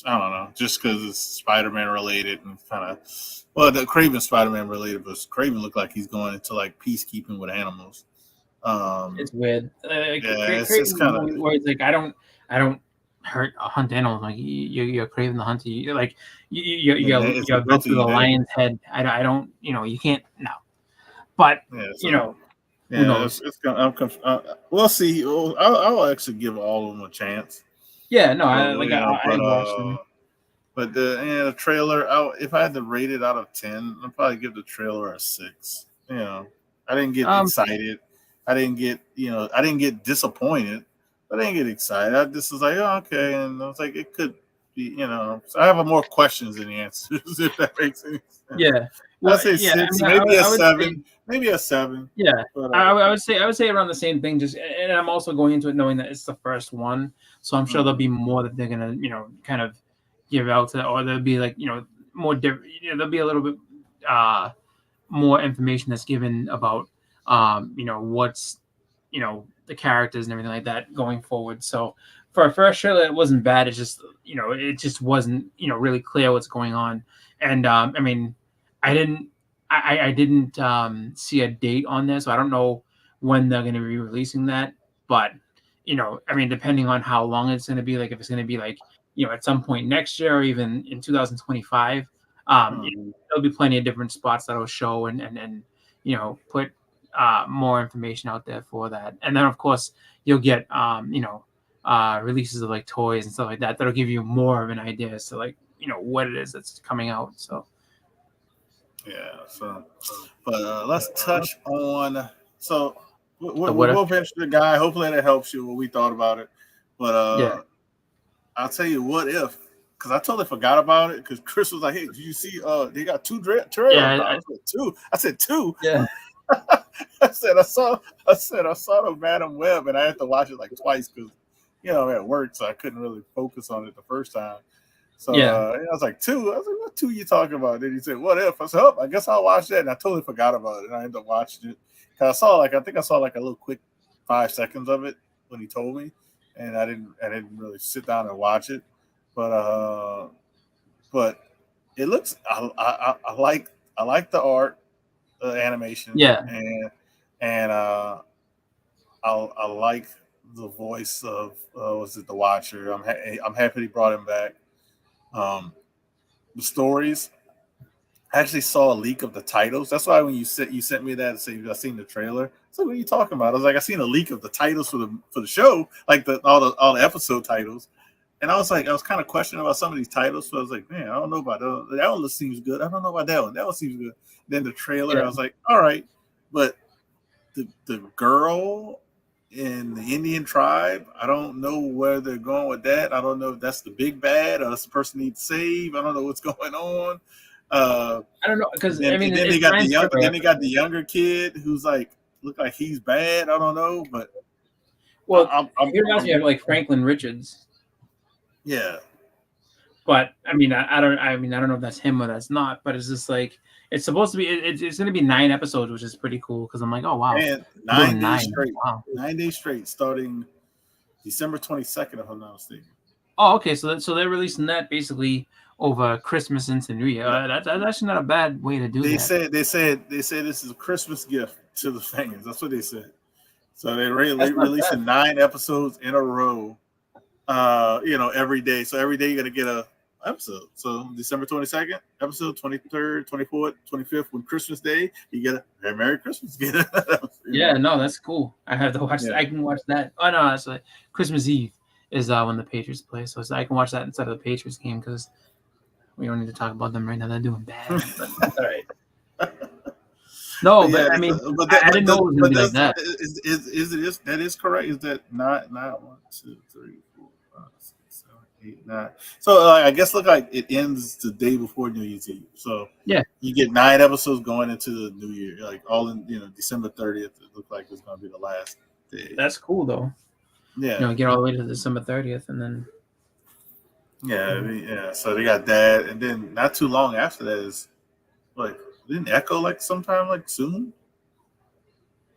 I don't know, just because it's Spider-Man related and kind of, well, the Craven Spider-Man related, but Craven looked like he's going into like peacekeeping with animals. It's weird. Yeah, it's kind of where it's like I don't hunt animals. Like you're Craven the Hunter. You're like you're built to the lion's head. I don't, you know, you can't, no. But yeah, so, you know, yeah, we'll see. I'll actually give all of them a chance. Yeah, no, I watched them. But the trailer, if I had to rate it out of 10, I'd probably give the trailer a 6. You know, I didn't get excited. I didn't get disappointed. But I didn't get excited. I just was like, oh, okay. And I was like, it could be, you know. So I have more questions than answers, if that makes any sense. Yeah. I'd say 6, maybe a 7. Maybe a 7. Yeah. But, I would say around the same thing. Just, and I'm also going into it knowing that it's the first one. So I'm sure there'll be more that they're gonna, you know, kind of give out to, or there'll be like, you know, more different. You know, there'll be a little bit more information that's given about, you know, what's, you know, the characters and everything like that going forward. So for a first trailer, it wasn't bad. It's just it just wasn't really clear what's going on. And I mean, I didn't I didn't see a date on this, so I don't know when they're going to be releasing that. But I mean, depending on how long it's going to be, like if it's going to be like at some point next year or even in 2025, there'll be plenty of different spots that'll show and put more information out there for that. And then of course you'll get releases of like toys and stuff like that that'll give you more of an idea as to like what it is that's coming out. So yeah. So, but let's touch on. So we're both interested, guy. Hopefully that helps you what we thought about it. But yeah, I'll tell you what if, because I totally forgot about it. Because Chris was like, "Hey, did you see? They got two trailers." Yeah, I said two. I said two. yeah. I said I saw the Madam Web, and I had to watch it like twice because at work, so I couldn't really focus on it the first time. So I was like, two. I was like, what two you talking about? Then he said, what if? I said, oh, I guess I'll watch that. And I totally forgot about it. And I ended up watching it. Cause I think I saw like a little quick 5 seconds of it when he told me. And I didn't really sit down and watch it. But it looks I like the art, the animation. Yeah. And I like the voice of was it the Watcher? I'm happy he brought him back. The stories. I actually saw a leak of the titles. That's why when you sent me that and said I seen the trailer. So what are you talking about? I was like, I seen a leak of the titles for the show, like all the episode titles. And I was kind of questioning about some of these titles. So I was like, man, I don't know about that. That one seems good. I don't know about that one. That one seems good. Then the trailer, I was like, all right, but the girl in the Indian tribe, I don't know where they're going with that. I don't know if that's the big bad or that's the person needs to save. I don't know what's going on. I don't know because then they got the younger kid who's like look like he's bad. I don't know, but he reminds me of like Franklin Richards. Yeah, but I mean, I don't know if that's him or that's not. But it's just like it's supposed to be. It's going to be 9 episodes, which is pretty cool because I'm like, oh wow, and 9 days straight. Wow. 9 days straight, starting December 22nd, if I'm not mistaken. Oh, okay. So they're releasing that basically over Christmas into New Year. That's actually not a bad way to do that. They said this is a Christmas gift to the fans. That's what they said. So they're releasing 9 episodes in a row. Every day. So every day you're gonna get a episode. So December 22nd, episode 23rd, 24th, 25th, when Christmas Day, you get a Merry Christmas. Yeah, no, that's cool. I have to watch that. I can watch that. Oh no, that's like Christmas Eve is when the Patriots play. So I can watch that instead of the Patriots game because we don't need to talk about them right now. They're doing bad. But that's all right. No, but I mean, I didn't know it was gonna be like that. That is correct? Is that not 1, 2, 3, 4, 5, 6, 7, 8, 9? So I guess look like it ends the day before New Year's Eve. So yeah, you get 9 episodes going into the New Year, like all in December 30th. It looked like it's gonna be the last day. That's cool though. Yeah, get all the way to December 30th, and then yeah. So they got that, and then not too long after that is like. Didn't Echo like sometime like soon?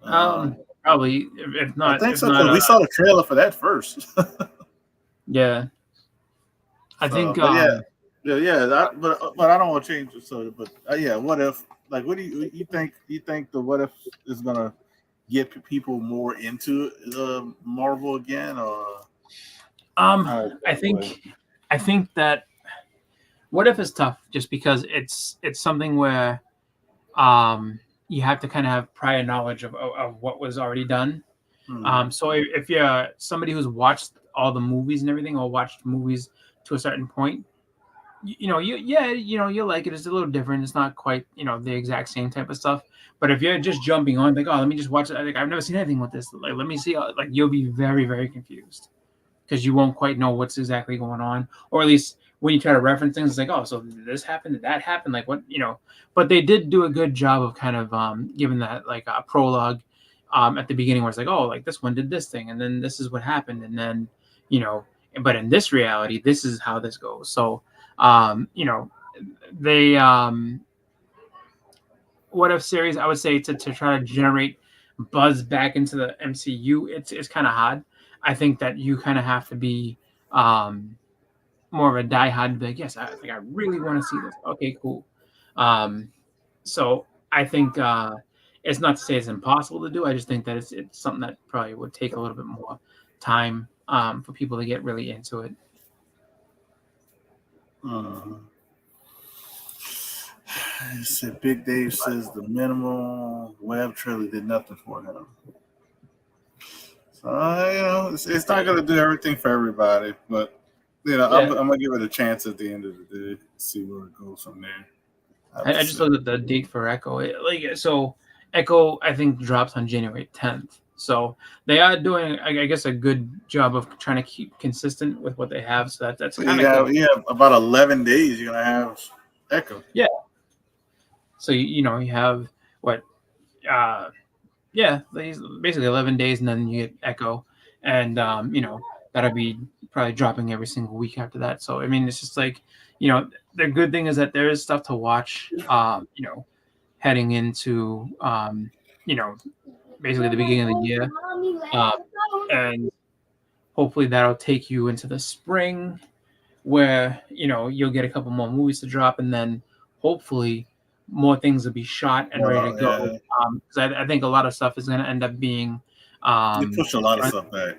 Probably if not. I think so. We saw the trailer for that first. Yeah, I think. But I don't want to change it. So, but what if? Like, what do you think? You think the what if is gonna get people more into Marvel again, or? I think that what if is tough just because it's something where. You have to kind of have prior knowledge of what was already done. So if you're somebody who's watched all the movies and everything, or watched movies to a certain point, you like it. It's a little different. It's not quite the exact same type of stuff. But if you're just jumping on, like, oh, let me just watch it. Like, I've never seen anything with this. Like, let me see. Like, you'll be very, very confused because you won't quite know what's exactly going on, or at least. When you try to reference things, it's like, oh, so did this happen? Did that happen? Like what, but they did do a good job of kind of giving that like a prologue at the beginning where it's like, oh, like this one did this thing and then this is what happened. And then, but in this reality, this is how this goes. So, they, what if series, I would say to try to generate buzz back into the MCU, it's kind of hard. I think that you kind of have to be more of a diehard to be like, yes, I really want to see this. Okay, cool. Um, so I think it's not to say it's impossible to do. I just think that it's something that probably would take a little bit more time for people to get really into it. Said Big Dave says the minimal web trailer did nothing for him. So it's not gonna do everything for everybody, but I'm gonna give it a chance at the end of the day, see where it goes from there. I just looked at the date for Echo. Echo I think drops on January 10th. So they are doing, I guess, a good job of trying to keep consistent with what they have. So that's kind of good. Yeah, about 11 days you're gonna have Echo. Yeah. So you have what? Basically 11 days, and then you get Echo, and that'll be probably dropping every single week after that. So I mean, it's just like, the good thing is that there is stuff to watch. Heading into basically the beginning of the year, and hopefully that'll take you into the spring, where you'll get a couple more movies to drop, and then hopefully more things will be shot and ready to go. Because I think a lot of stuff is going to end up being they push a lot of stuff back.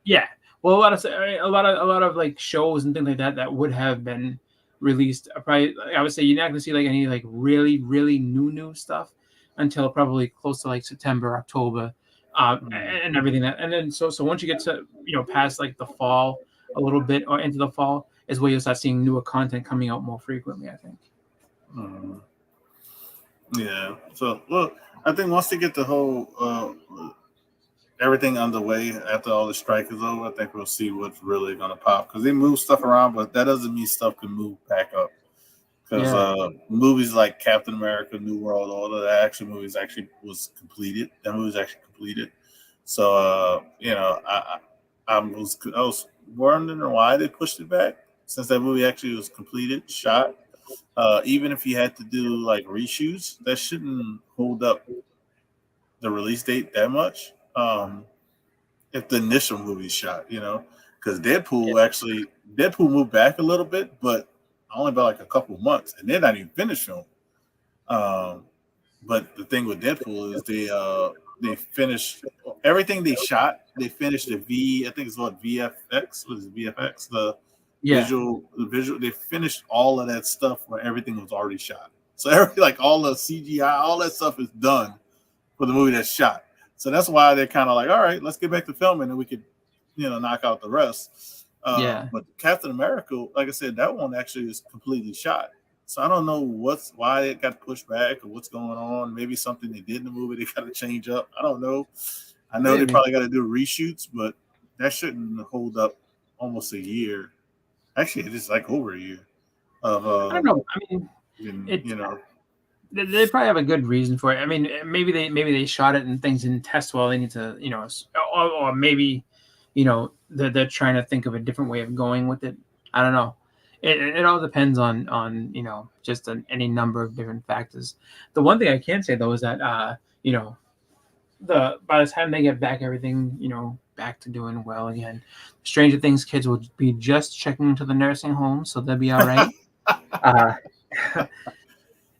Yeah, well, a lot of like shows and things like that would have been released. Probably, I would say you're not going to see like any like really really new stuff until probably close to like September, October, and everything that. And then so once you get to past like the fall a little bit or into the fall is where you'll start seeing newer content coming out more frequently, I think. Yeah. So look, I think once they get the whole everything underway after all the strike is over, I think we'll see what's really going to pop, because they move stuff around, but that doesn't mean stuff can move back up. Because movies like Captain America, New World Order, the action movies actually was completed. That movie was actually completed. So I was wondering why they pushed it back, since that movie actually was completed, shot. Even if you had to do like reshoots, that shouldn't hold up the release date that much. If the initial movie shot, because Deadpool moved back a little bit, but only by like a couple months, and they're not even finished film. But the thing with Deadpool is they finished everything they shot. They finished I think it's called VFX. What is it, VFX? The visual. They finished all of that stuff where everything was already shot. So all the CGI, all that stuff is done for the movie that's shot. So that's why they're kind of like, all right, let's get back to filming, and we could, knock out the rest. But Captain America, like I said, that one actually is completely shot. So I don't know why it got pushed back or what's going on. Maybe something they did in the movie they got to change up. I don't know. I know they probably got to do reshoots, but that shouldn't hold up almost a year. Actually, it is like over a year. I don't know. I mean, they probably have a good reason for it. I mean, maybe they shot it and things didn't test well. They need to, or maybe, they're trying to think of a different way of going with it. I don't know. It all depends on just any number of different factors. The one thing I can say though is that by the time they get back everything back to doing well again, Stranger Things kids will be just checking into the nursing home, so they'll be all right.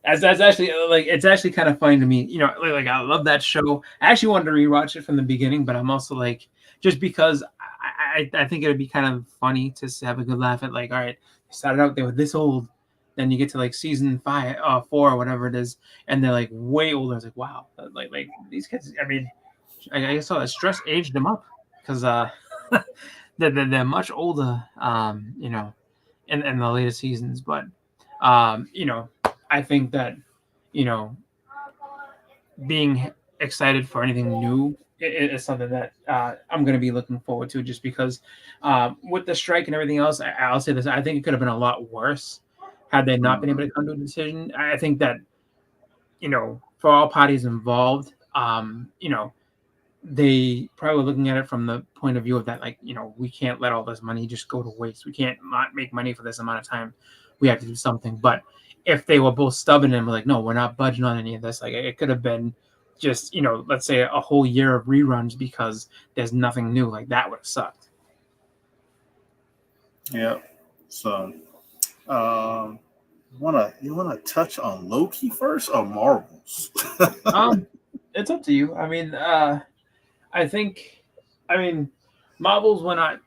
As that's actually it's actually kind of funny to me. I love that show. I actually wanted to rewatch it from the beginning, but I'm also like, just because I think it would be kind of funny to have a good laugh at, like, all right, they started out, they were this old, then you get to like season 4 or whatever it is, and they're like way older. It's like, wow, like these kids. I mean, I guess all that stress aged them up, because they're much older, in the later seasons. But I think that being excited for anything new is something that I'm going to be looking forward to, just because with the strike and everything else, I'll say this, I think it could have been a lot worse had they not been able to come to a decision. I think that for all parties involved, they probably were looking at it from the point of view of that, like, we can't let all this money just go to waste. We can't not make money for this amount of time. We have to do something. But if they were both stubborn and were like, no, we're not budging on any of this, like, it could have been just let's say a whole year of reruns because there's nothing new. Like that would have sucked. Yeah. So, you wanna touch on Loki first or Marvels? It's up to you. I mean, I think, I mean, Marvels we're not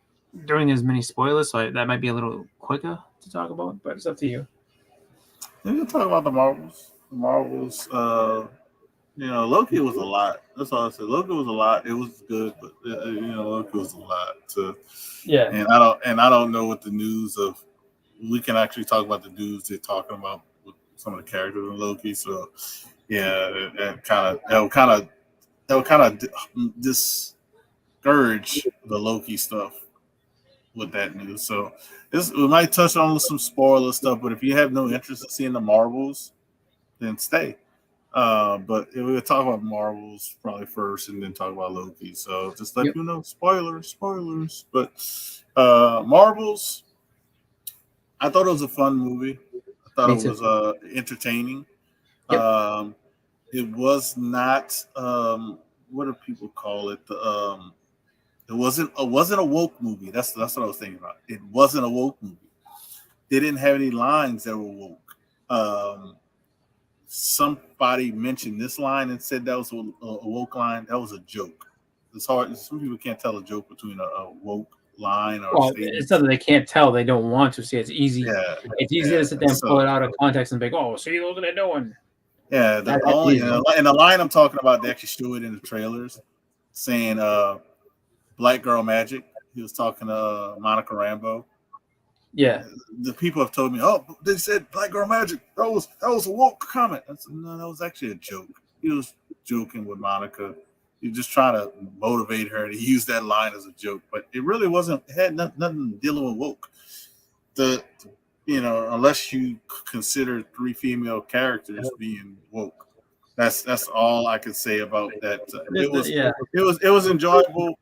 doing as many spoilers, so that might be a little quicker to talk about. But it's up to you. We can talk about the Marvels. The Marvels. Loki was a lot. That's all I said. Loki was a lot. It was good, but Loki was a lot. Yeah. And I don't know what the news of. We can actually talk about the news they're talking about with some of the characters in Loki. So yeah, that would kind of discourage the Loki stuff with that news. So we might touch on some spoiler stuff, but if you have no interest in seeing the Marvels, then stay. But we'll talk about Marvels probably first, and then talk about Loki. So just let Yep. you know, spoilers. But Marvels, I thought it was a fun movie. I thought Me it too. was entertaining. Yep. It was not what do people call it? It wasn't a woke movie. That's what I was thinking about. It wasn't a woke movie. They didn't have any lines that were woke. Somebody mentioned this line and said that was a woke line. That was a joke. It's hard. Some people can't tell a joke between a woke line or a Well, statement. it's not that they can't tell; they don't want to see. It's easy. Yeah, It's easy yeah. to sit there and pull So it out of context and be like, "Oh, see, look what they're doing." yeah, the That's only easy. and the line I'm talking about, they actually show it in the trailers, saying "Black Girl Magic." He was talking to Monica Rambeau. Yeah. The people have told me, "Oh, they said Black Girl Magic. That was a woke comment." I said, "No, that was actually a joke. He was joking with Monica. He just trying to motivate her, and he used that line as a joke. But it really wasn't. It had nothing dealing with woke. Unless you consider 3 female characters being woke. That's all I could say about that. Yeah. It was enjoyable.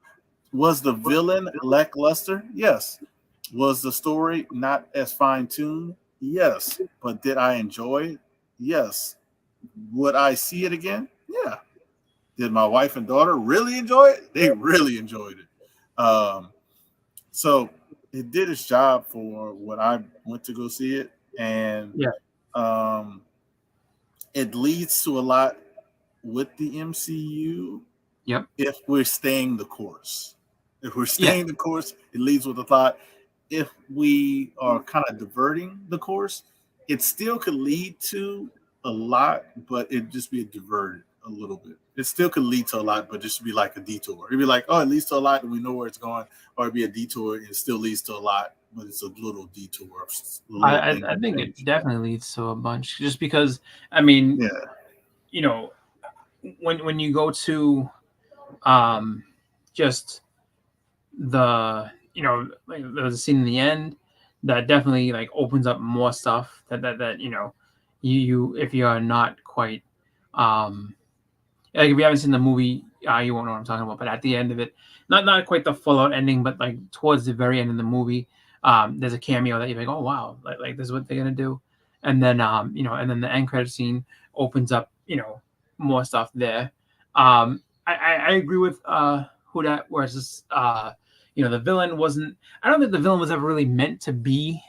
Was the villain lackluster? Yes. Was the story not as fine tuned? Yes. But did I enjoy it? Yes. Would I see it again? Yeah. Did my wife and daughter really enjoy it? They really enjoyed it. So it did its job for when I went to go see it, and Yeah. it leads to a lot with the MCU Yep. if we're staying the course. If we're Yeah. staying the course, it leads with a thought. If we are kind of diverting the course, it still could lead to a lot, but it just be diverted a little bit. It still could lead to a lot, but just be like a detour. It'd be like, oh, it leads to a lot, and we know where it's going, or it'd be a detour, and it still leads to a lot, but it's a little detour. I think it definitely leads to a bunch, just because I mean, yeah, when you go to just the like there's a scene in the end that definitely like opens up more stuff that you if you are not quite like if you haven't seen the movie, you won't know what I'm talking about. But at the end of it, not quite the full out ending, but like towards the very end of the movie, there's a cameo that you're like, oh wow, like this is what they're gonna do, and then and then the end credit scene opens up more stuff there. I agree with who that where it's just the villain wasn't. I don't think the villain was ever really meant to be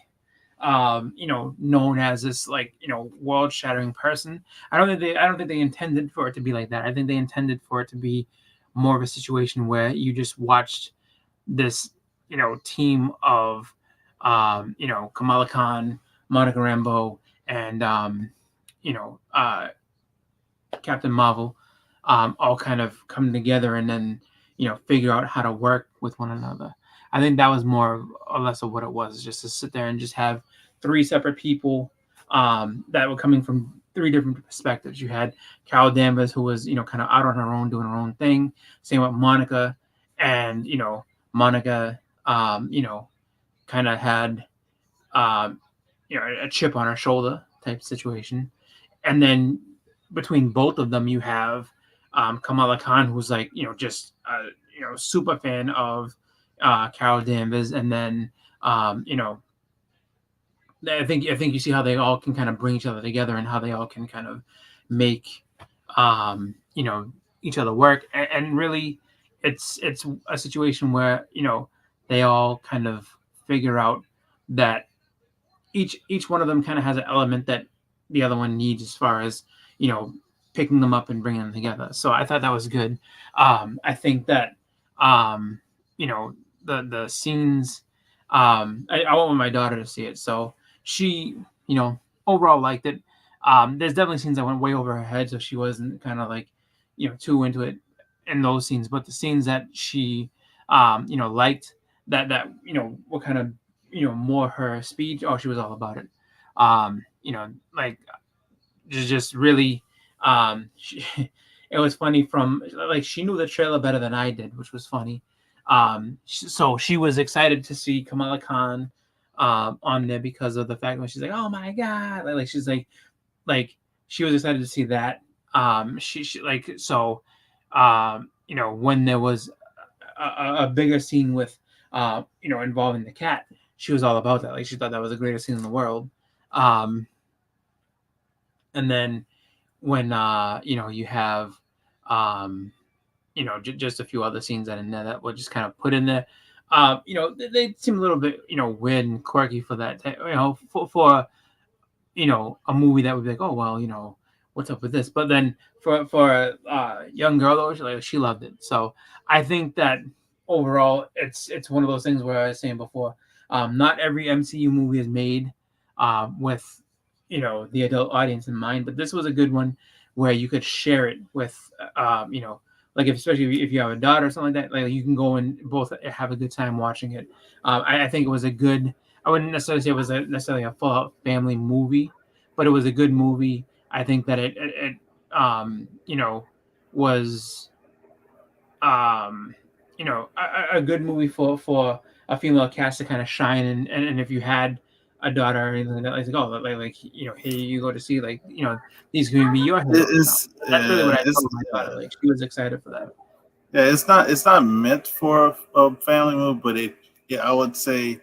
known as this world shattering person. I don't think they intended for it to be like that. I think they intended for it to be more of a situation where you just watched this, team of Kamala Khan, Monica Rambeau, and Captain Marvel, all kind of come together and then figure out how to work with one another. I think that was more or less of what it was, just to sit there and just have 3 separate people that were coming from 3 different perspectives. You had Carol Danvers, who was kind of out on her own, doing her own thing. Same with Monica, and Monica, kind of had a chip on her shoulder type situation. And then between both of them, you have Kamala Khan, who's like just super fan of Carol Danvers, and then I think you see how they all can kind of bring each other together and how they all can kind of make each other work, and really, it's a situation where they all kind of figure out that each one of them kind of has an element that the other one needs as far as picking them up and bringing them together. So I thought that was good. I think that um, the scenes. I want my daughter to see it, so she overall liked it. There's definitely scenes that went way over her head, so she wasn't kind of like too into it in those scenes. But the scenes that she liked, that were kind of more her speed. Oh, she was all about it. Like just really. She, it was funny from like she knew the trailer better than I did, which was funny. So she was excited to see Kamala Khan on there because of the fact that she's like, oh my god, like she's like she was excited to see that. She like so, when there was a bigger scene with involving the cat, she was all about that. Like she thought that was the greatest scene in the world. And then when you have just a few other scenes that in there that were just kind of put in there. They seem a little bit weird and quirky for that. For a movie that would be like, oh well, what's up with this? But then for a young girl though, she loved it. So I think that overall, it's one of those things where I was saying before, not every MCU movie is made with the adult audience in mind, but this was a good one where you could share it with like especially if you have a daughter or something like that, like you can go and both have a good time watching it. I think it was a good. I wouldn't necessarily say it was necessarily a full family movie, but it was a good movie. I think that it was a good movie for a female cast to kind of shine, and if you had a daughter or anything like that, like oh like here you go to see these going to be your heroes. That's really what I told my daughter. Like she was excited for that. Yeah, it's not meant for a family movie, but I would say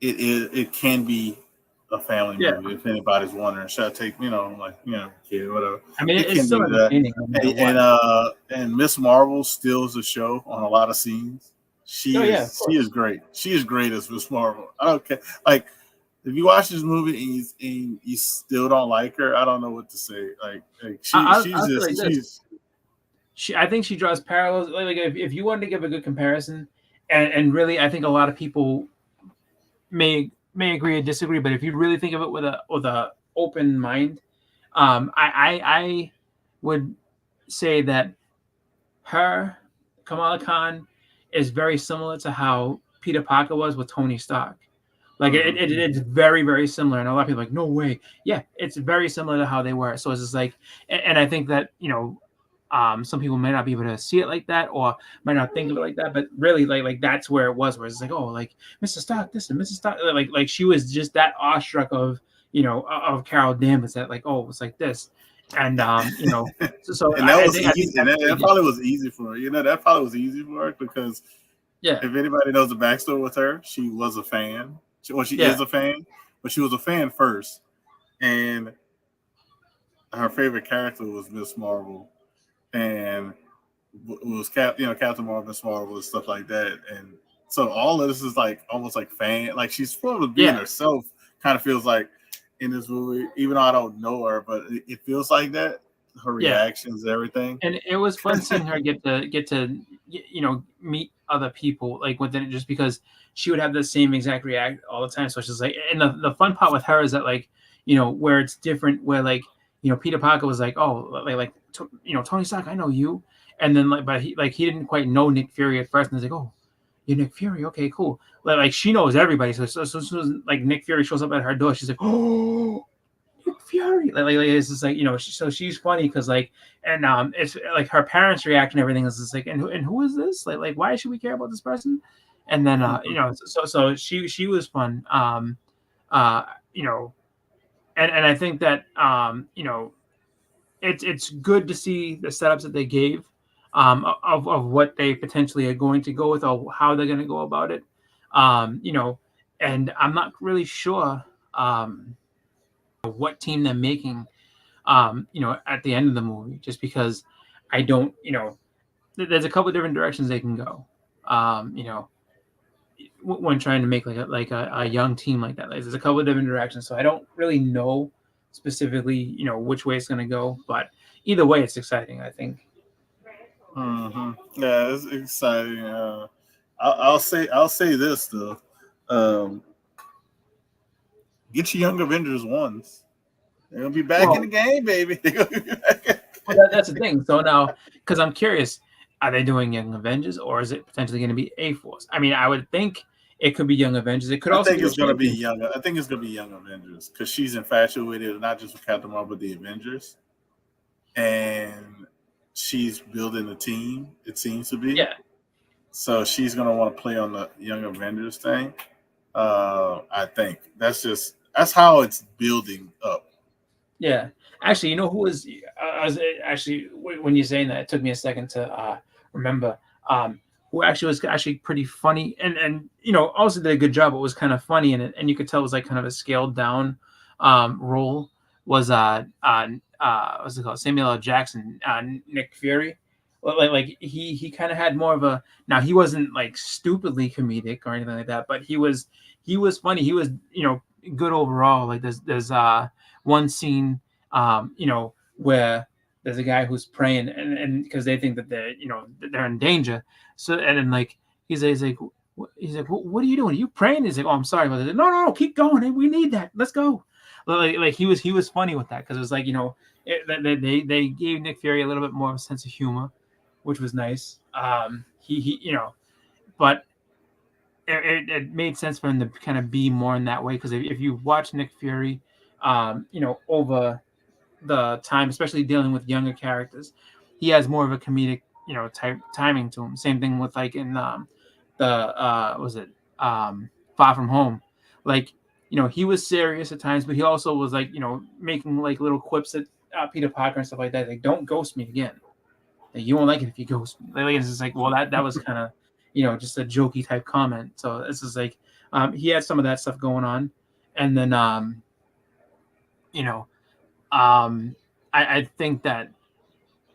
it can be a family movie if anybody's wondering. Should I take kid, whatever. I mean, it it's still entertaining. And Miss Marvel steals the show on a lot of scenes. She is great. She is great as Miss Marvel. I don't care. Like if you watch this movie and you still don't like her, I don't know what to say. Like I think she draws parallels. Like if you wanted to give a good comparison, and really, I think a lot of people may agree or disagree, but if you really think of it with a open mind, I would say that Kamala Khan is very similar to how Peter Parker was with Tony Stark. Like it's very, very similar, and a lot of people are like, no way. Yeah, it's very similar to how they were. So it's just like, and I think that some people may not be able to see it like that, or might not think of it like that. But really, like that's where it was. Where it's like, oh, like Mr. Stark, this and Mrs. Stark, like she was just that awestruck of of Carol Danvers that like, oh, it's like this, and so and that was easy. That probably was easy for her. That probably was easy for her because if anybody knows the backstory with her, she was a fan. She is a fan, but she was a fan first, and her favorite character was Miss Marvel, and it was Captain Marvel, Miss Marvel, and stuff like that. And so all of this is like almost like fan, like she's full of being herself. Kind of feels like in this movie, even though I don't know her, but it feels like that. Her reactions, everything, and it was fun seeing her get to meet other people like within it, just because she would have the same exact react all the time. So she's like, and the fun part with her is that like where it's different, where like Peter Parker was like, oh like Tony Stark, I know you, and then but he didn't quite know Nick Fury at first, and he's like, oh, you're Nick Fury, okay, cool. Like she knows everybody, so like Nick Fury shows up at her door, she's like, oh, Nick Fury, like it's just like so she's funny because like, and it's like her parents' reaction, everything is just like, and who is this? Like why should we care about this person? And then so she was fun, and I think that it's good to see the setups that they gave of what they potentially are going to go with or how they're going to go about it. And I'm not really sure what team they're making, at the end of the movie, just because I don't, there's a couple of different directions they can go. You know, when trying to make a young team like that, like, there's a couple of different directions. So I don't really know specifically, which way it's going to go, but either way, it's exciting, I think. Yeah, it's exciting. I'll say this though. Um, get your Young Avengers ones. They're gonna be back in Well, the game, baby. They're gonna be back. that's the thing. So now, because I'm curious, are they doing Young Avengers or is it potentially going to be A Force? I mean, I would think it could be Young Avengers. It could I also think be a it's gonna be champion. young. I think it's gonna be Young Avengers because she's infatuated not just with Captain Marvel, but the Avengers, and she's building a team. It seems to be. Yeah, So she's gonna want to play on the Young Avengers thing. I think that's how it's building up. yeah. Actually, who was? I was actually when you're saying that, it took me a second to remember. Who actually was actually pretty funny, and also did a good job. It was kind of funny, and you could tell it was like kind of a scaled down role. Was what's it called? Samuel L. Jackson, Nick Fury. Like he kind of had more of a, now he wasn't like stupidly comedic or anything like that, but he was funny. He was good overall. Like there's one scene where there's a guy who's praying and because they think that they're in danger. So and then like he's like what are you doing? Are you praying? He's like, oh, I'm sorry about that. No, no, no, keep going. We need that. Let's go. Like he was funny with that because it was like they gave Nick Fury a little bit more of a sense of humor, which was nice. He but it made sense for him to kind of be more in that way because if you watch Nick Fury, over the time, especially dealing with younger characters, he has more of a comedic, type timing to him. Same thing with like in the was it Far From Home, like he was serious at times, but he also was like making like little quips at Peter Parker and stuff like that. Like, don't ghost me again. Like, you won't like it if you ghost me. Like, it's just like, well, that was kind of just a jokey type comment. So this is like he had some of that stuff going on, and then you know I think that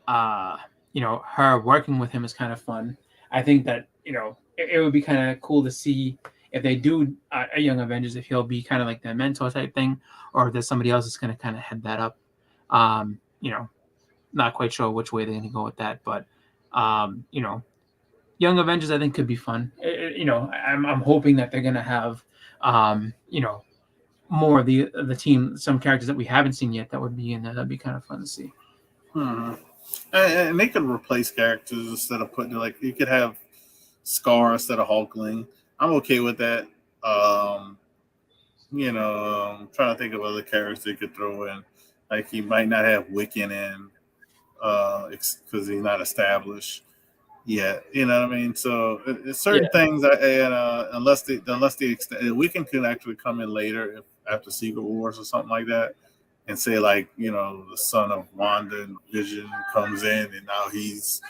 her working with him is kind of fun. I think that it would be kind of cool to see if they do a Young Avengers, if he'll be kind of like the mentor type thing, or if there's somebody else that's going to kind of head that up. Not quite sure which way they're going to go with that, but Young Avengers I think could be fun. I'm hoping that they're going to have more of the team, some characters that we haven't seen yet that would be in there. That'd be kind of fun to see. Hmm. And they could replace characters instead of putting like you could have Scar instead of Hulkling. I'm okay with that. I'm trying to think of other characters they could throw in. Like he might not have Wiccan in because he's not established yet. You know what I mean? So it's certain Yeah, things, and unless they extend, Wiccan could actually come in later after Secret Wars or something like that, and say like the son of Wanda and Vision comes in, and now he's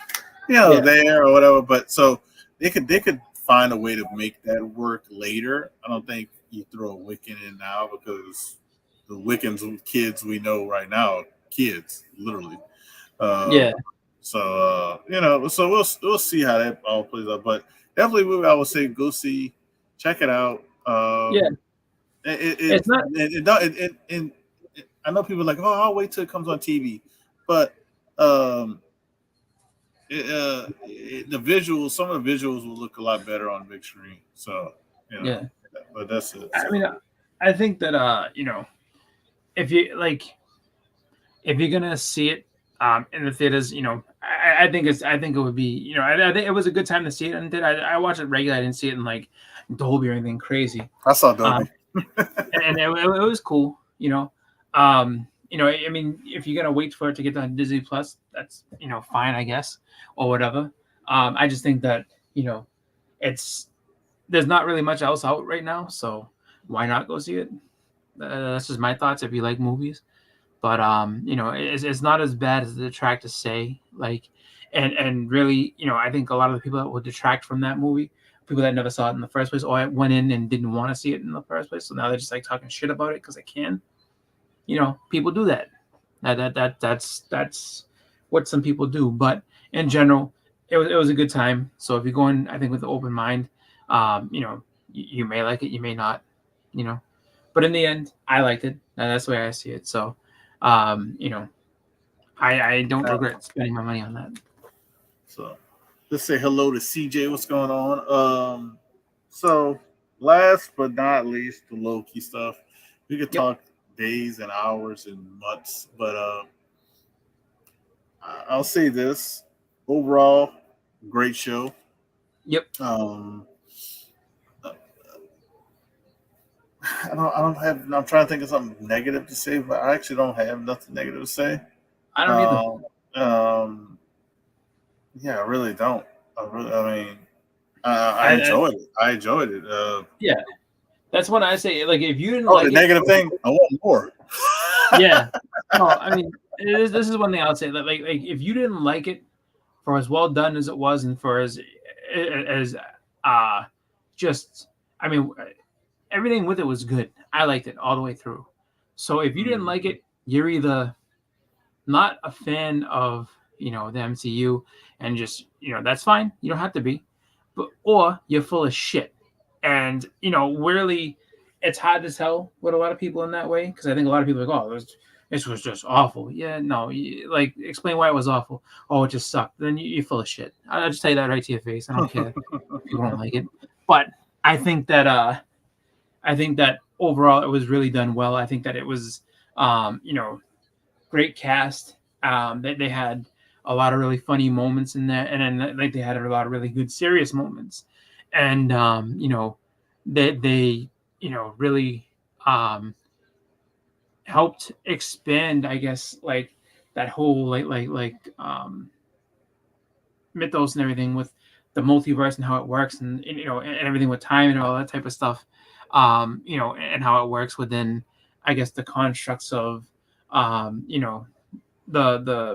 yeah, there or whatever. But so they could find a way to make that work later. I don't think you throw a Wiccan in now because the Wiccans kids we know right now are kids literally. yeah, So we'll see how that all plays out. But definitely, I would say go see, check it out. yeah. It's not. I know people are like, oh, I'll wait till it comes on TV, but um, the visuals, some of the visuals will look a lot better on big screen. So Yeah, but that's it. I So. mean, I think that if you like, if you're gonna see it in the theaters, I think it would be, I think it was a good time to see it, and I watched it regularly. I didn't see it in like Dolby or anything crazy. I saw Dolby. Um, and it was cool. I mean, if you're gonna wait for it to get on Disney Plus, that's fine, I guess, or whatever. I just think that it's there's not really much else out right now, so why not go see it? That's just my thoughts. If you like movies, but it's not as bad as the detract to say. Like, and really, I think a lot of the people that will detract from that movie, people that never saw it in the first place, or went in and didn't want to see it in the first place, so now they're just like talking shit about it because they can. People do that. That's what some people do. But in general, it was a good time. So if you go in, I think with an open mind, you may like it, you may not, you know. But in the end, I liked it, and that's the way I see it. So, I don't regret spending my money on that. So let's say hello to CJ. What's going on? So last but not least, the low key stuff. We could talk days and hours and months, but I'll say this: overall, great show. Yep. I don't have. I'm trying to think of something negative to say, but I actually don't have nothing negative to say. I don't either. Yeah, I really don't. I enjoyed it. I enjoyed it. Yeah, that's when I say, like, if you didn't like the negative thing, I want more. Yeah. No, I mean, this is one thing I would say. Like if you didn't like it for as well done as it was, and for as just, I mean, everything with it was good. I liked it all the way through. So if you didn't like it, you're either not a fan of the MCU, and just that's fine. You don't have to be, or you're full of shit. And really, it's hard to tell with a lot of people in that way, because I think a lot of people are like, oh, this was just awful. Yeah, no, like, explain why it was awful. Oh, it just sucked. Then you're full of shit. I'll just tell you that right to your face. I don't care if you don't like it. But I think that overall it was really done well. I think that it was great cast. They had a lot of really funny moments in there, and then like they had a lot of really good serious moments, and they really helped expand, I guess, like that whole mythos and everything with the multiverse and how it works, and everything with time and all that type of stuff, and how it works within, I guess, the constructs of the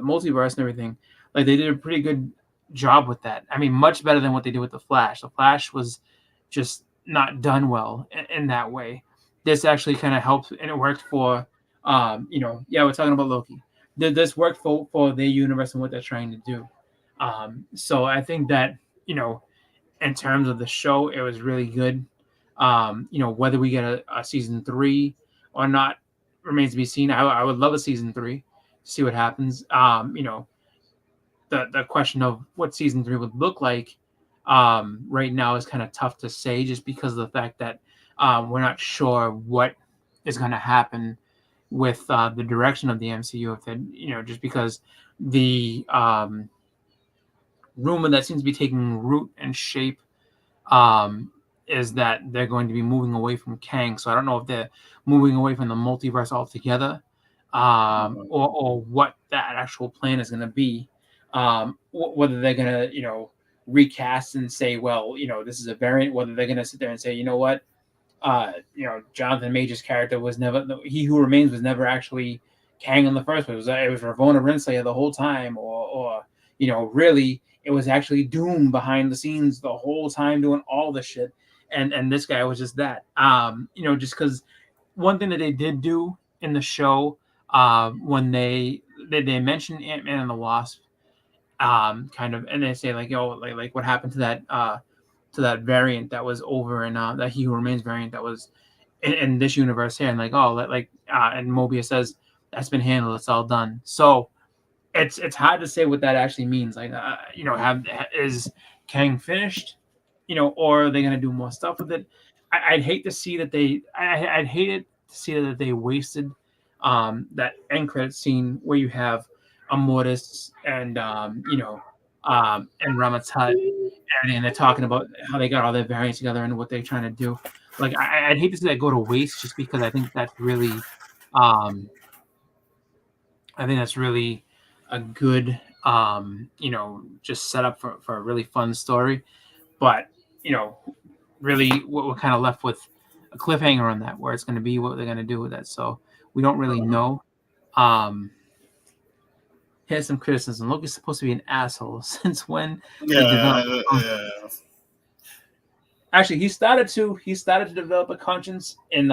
multiverse and everything. Like, they did a pretty good job with that. I mean, much better than what they did with the Flash. The Flash was just not done well in that way. This actually kind of helped, and it worked for we're talking about Loki. This worked for their universe and what they're trying to do. So I think that in terms of the show, it was really good. Whether we get a season 3 or not remains to be seen. I would love a season 3, see what happens. The question of what season 3 would look like right now is kind of tough to say, just because of the fact that we're not sure what is going to happen with the direction of the MCU. If they, just because the rumor that seems to be taking root and shape is that they're going to be moving away from Kang. So I don't know if they're moving away from the multiverse altogether, or what that actual plan is going to be. Whether they're going to, recast and say, well, this is a variant, whether they're going to sit there and say, you know what, Jonathan Major's character was never, He Who Remains was never actually Kang in the first place. It was Ravonna Renslayer the whole time, or really, it was actually Doom behind the scenes the whole time doing all the shit. And this guy was just that. Just because one thing that they did do in the show, when they mentioned Ant-Man and the Wasp, kind of, and they say like, like what happened to that variant that was over in that He Who Remains variant that was in this universe here, and like, and Mobius says that's been handled, it's all done. So it's hard to say what that actually means. Like, is Kang finished, or are they going to do more stuff with it? I'd hate to see that I'd hate it to see that they wasted that end credit scene where you have Immortus and and Ramatut, and they're talking about how they got all their variants together and what they're trying to do. Like, I'd hate to see that go to waste, just because I think that's really a good just set up for a really fun story. But really, we're kind of left with a cliffhanger on that, where it's going to be what they're going to do with that. So we don't really know. Here's some criticism. Loki's supposed to be an asshole. Since when? Yeah. Actually, he started to develop a conscience in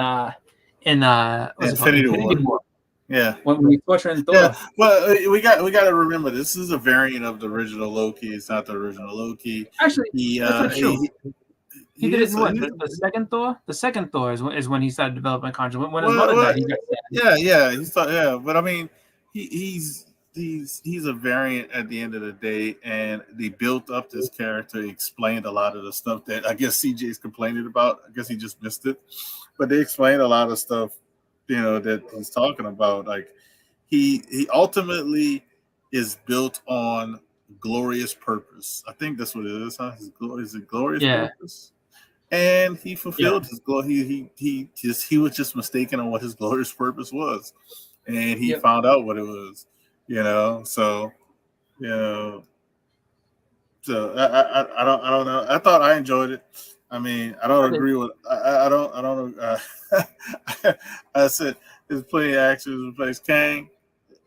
Infinity War. Yeah. when he's torturing Thor. Yeah, but we got to remember this is a variant of the original Loki. It's not the original Loki. Actually, He that's not true. He did it is in what the second Thor. The second Thor is when he started developing conscience. When his well, mother died, he got sad. yeah. But I mean, he's a variant at the end of the day, and they built up this character, explained a lot of the stuff that I guess CJ's complaining about. I guess he just missed it, but they explained a lot of stuff, that he's talking about. Like he ultimately is built on glorious purpose. I think that's what it is, huh? Is it glorious Yeah. purpose? And he fulfilled his glory. He was just mistaken on what his glorious purpose was, and he found out what it was. So so I don't know. I thought I enjoyed it. I mean, I don't agree with. I don't. I said there's plenty of actors who plays Kang.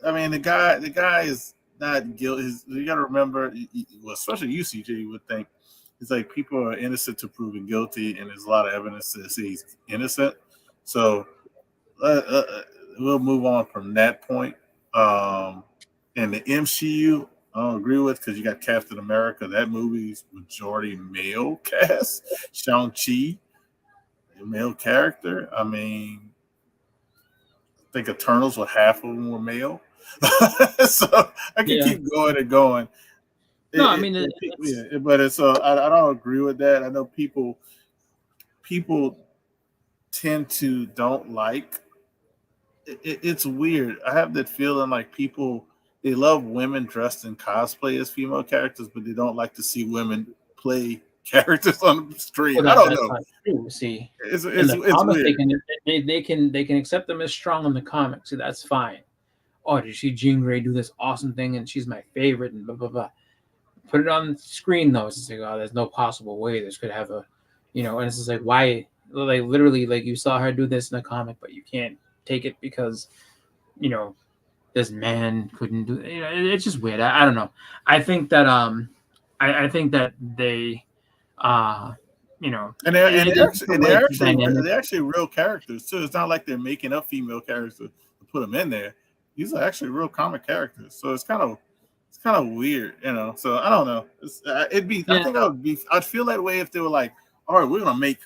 I mean, the guy is not guilty. You got to remember, well, especially UCJ, you would think it's like people are innocent to proven guilty, and there's a lot of evidence to say he's innocent. So we'll move on from that point. And the MCU, I don't agree with because you got Captain America. That movie's majority male cast. Shang-Chi, male character. I mean, I think Eternals with half of them were male. So I can keep going and going. No, but it's I don't agree with that. I know people tend to don't like. It's weird. I have that feeling like they love women dressed in cosplay as female characters, but they don't like to see women play characters on the screen. Well, I don't know. Not true. See, it's comics, weird. They can accept them as strong in the comics, so that's fine. Oh, did you see Jean Grey do this awesome thing and she's my favorite and blah blah blah. Put it on the screen though, it's like, oh, there's no possible way this could have a, and it's just like, why? Like literally, like you saw her do this in the comic, but you can't take it because, this man couldn't do it. It's just weird. I don't know. I think that I think that they and they're actually real characters too. It's not like they're making up female characters to put them in there. These are actually real comic characters. So it's kind of weird, So I don't know. I'd feel that way if they were like, all right, we're gonna make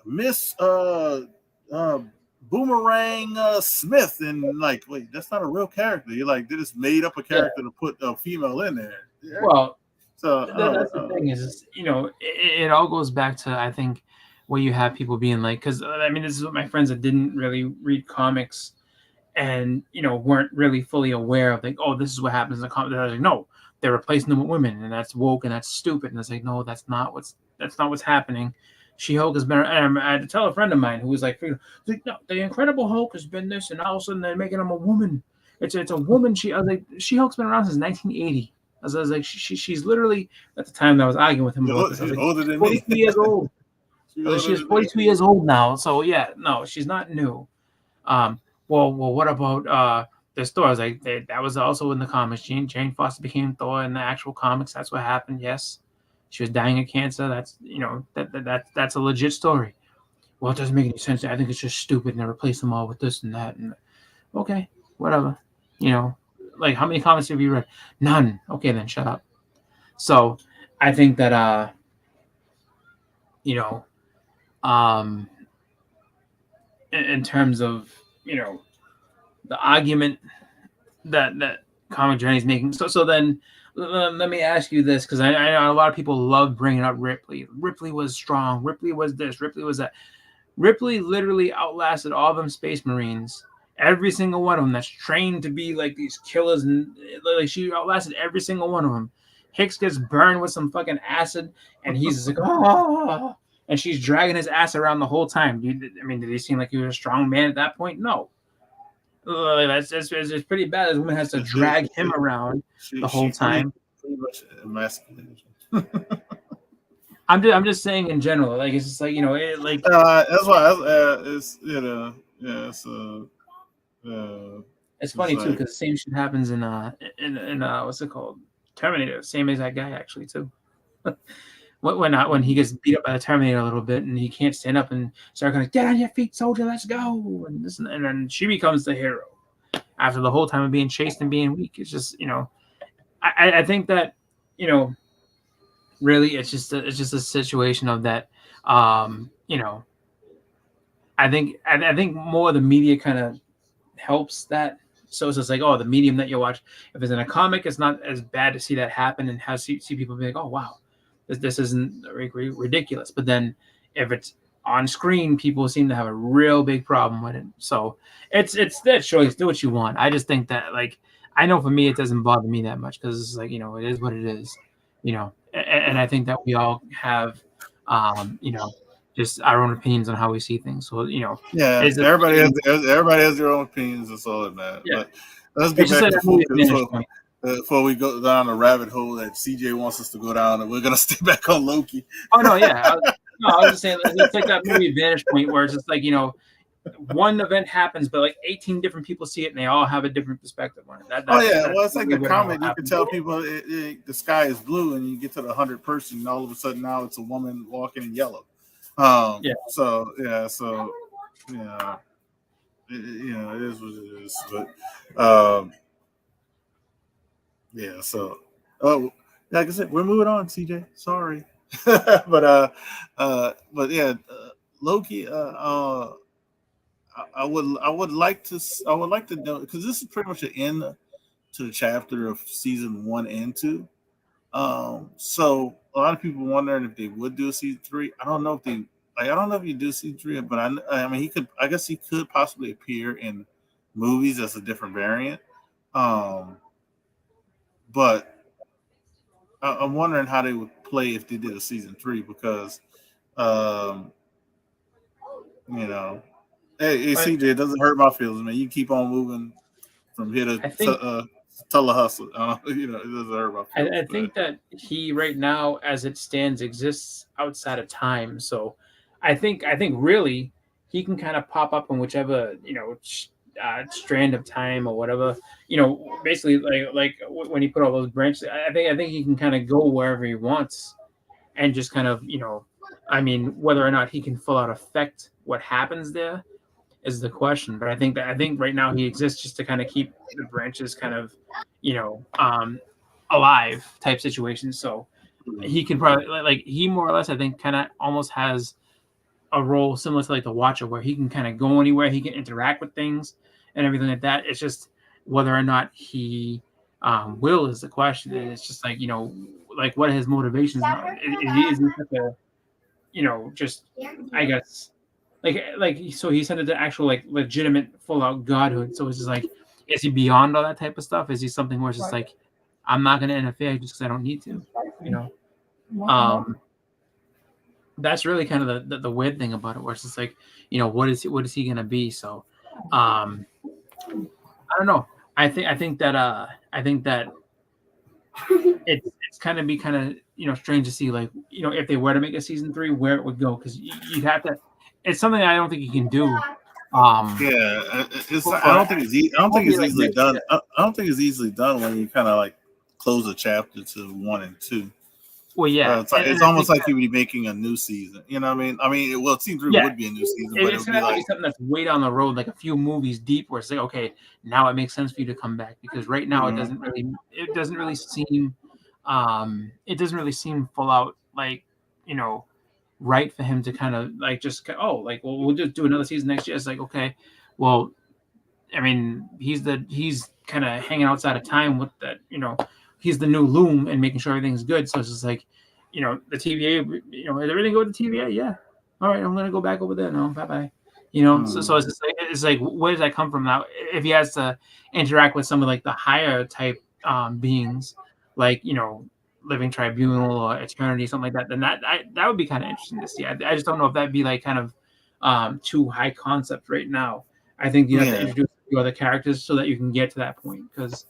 Miss Boomerang Smith, and like, wait, that's not a real character. You're like, they just made up a character to put a female in there. Yeah. Well, so that's the thing is, it all goes back to, I think, where you have people being like, because I mean, this is what my friends that didn't really read comics and weren't really fully aware of, like, oh, this is what happens in the comics. They're like, no, they're replacing them with women, and that's woke and that's stupid. And it's like, no, that's not what's happening. She-Hulk has been. I had to tell a friend of mine who was like, no, the Incredible Hulk has been this, and all of a sudden they're making him a woman. It's a woman. I was like, She-Hulk's been around since 1980. I was like, she's literally, at the time that I was arguing with him about this, I was like, older than 42 years old. She's 42 years old now. So yeah, no, she's not new. Well, what about this Thor? I was like, that was also in the comics. Jane Foster became Thor in the actual comics. That's what happened. Yes, she was dying of cancer. That's that's a legit story. Well, it doesn't make any sense. I think it's just stupid, and they replace them all with this and that. And okay, whatever. Like, how many comics have you read? None. Okay, then shut up. So I think that in terms of the argument that Comic Journey is making. So then let me ask you this, because I know a lot of people love bringing up Ripley. Ripley was strong. Ripley was this. Ripley was that. Ripley literally outlasted all them Space Marines. Every single one of them that's trained to be like these killers, and like she outlasted every single one of them. Hicks gets burned with some fucking acid, and he's like, oh, and she's dragging his ass around the whole time. Did he seem like he was a strong man at that point? No. It's pretty bad. This woman has to drag him around the whole time. Pretty much emasculated. I'm just saying in general, like, it's just like, that's why it's it's funny too, because the same shit happens in what's it called, Terminator. Same exact guy actually too. when he gets beat up by the Terminator a little bit and he can't stand up and start going, get on your feet, soldier, let's go, and then she becomes the hero after the whole time of being chased and being weak. It's just I think that really it's just a situation of that I think more the media kind of helps that. So it's just like, oh, the medium that you watch. If it's in a comic, it's not as bad to see that happen and see people be like, oh wow, this isn't ridiculous. But then if it's on screen, people seem to have a real big problem with it. So it's that choice. Do what you want. I just think that I know for me it doesn't bother me that much because it's like it is what it is. And I think that we all have just our own opinions on how we see things. So yeah, everybody has their own opinions. That's all that matters. Yeah. But let's get back to focus before we go down the rabbit hole that CJ wants us to go down, and we're gonna stay back on Loki. Oh no, yeah. I was just saying it's like that movie Vantage Point where it's just like one event happens, but 18 different people see it, and they all have a different perspective on it. Well, it's like the comic. You can tell people the sky is blue, and you get to the 100th person, and all of a sudden now it's a woman walking in yellow. It is what it is. But like I said, we're moving on, CJ. Sorry, but Loki. I would like to know, because this is pretty much the end to the chapter of season 1 and 2. So a lot of people wondering if they would do a season 3. I don't know if you do season 3, but I mean I guess he could possibly appear in movies as a different variant. But I'm wondering how they would play if they did a season 3 because Hey, CJ, it doesn't hurt my feelings, man. You keep on moving from here to Tullahustle. It doesn't hurt my feelings. I think that he right now, as it stands, exists outside of time. So I think really he can kind of pop up in whichever strand of time or whatever. Basically like when he put all those branches. I think he can kind of go wherever he wants, and just kind of whether or not he can full out affect what happens there is the question. But I think right now he exists just to kind of keep the branches kind of alive type situation. So he can probably he more or less I think kind of almost has a role similar to the Watcher, where he can kind of go anywhere, he can interact with things and everything like that. It's just whether or not he will is the question. And it's just what are his motivations now? Is he such a just I guess so he's into the actual legitimate full out godhood. So it's just is he beyond all that type of stuff? Is he something where it's just I'm not going to interfere just because I don't need to, that's really kind of the weird thing about it, where it's just what is he going to be? So I don't know. I think that it's kind of strange to see if they were to make a season 3 where it would go, because you'd have to. It's something I don't think you can do. I don't think it's easily done. I don't think it's easily done when you kind of close a chapter to 1 and 2. Well, yeah, it's almost like you would be making a new season. You know what I mean? Season 3 would be a new season, but it's going to be something that's way down the road, like a few movies deep, where it's okay, now it makes sense for you to come back, because right now it doesn't really seem full out right for him to kind of we'll just do another season next year. It's okay, well, I mean, he's kind of hanging outside of time with that, he's the new Loom and making sure everything's good. So it's just the TVA, is everything good with the TVA? Yeah. All right, I'm gonna go back over there now. Bye bye. So it's just where does that come from now? If he has to interact with some of the higher type beings, Living Tribunal or Eternity, something like that, then that would be kind of interesting to see. I just don't know if that'd be kind of too high concept right now. I think you have to introduce a few other characters so that you can get to that point, because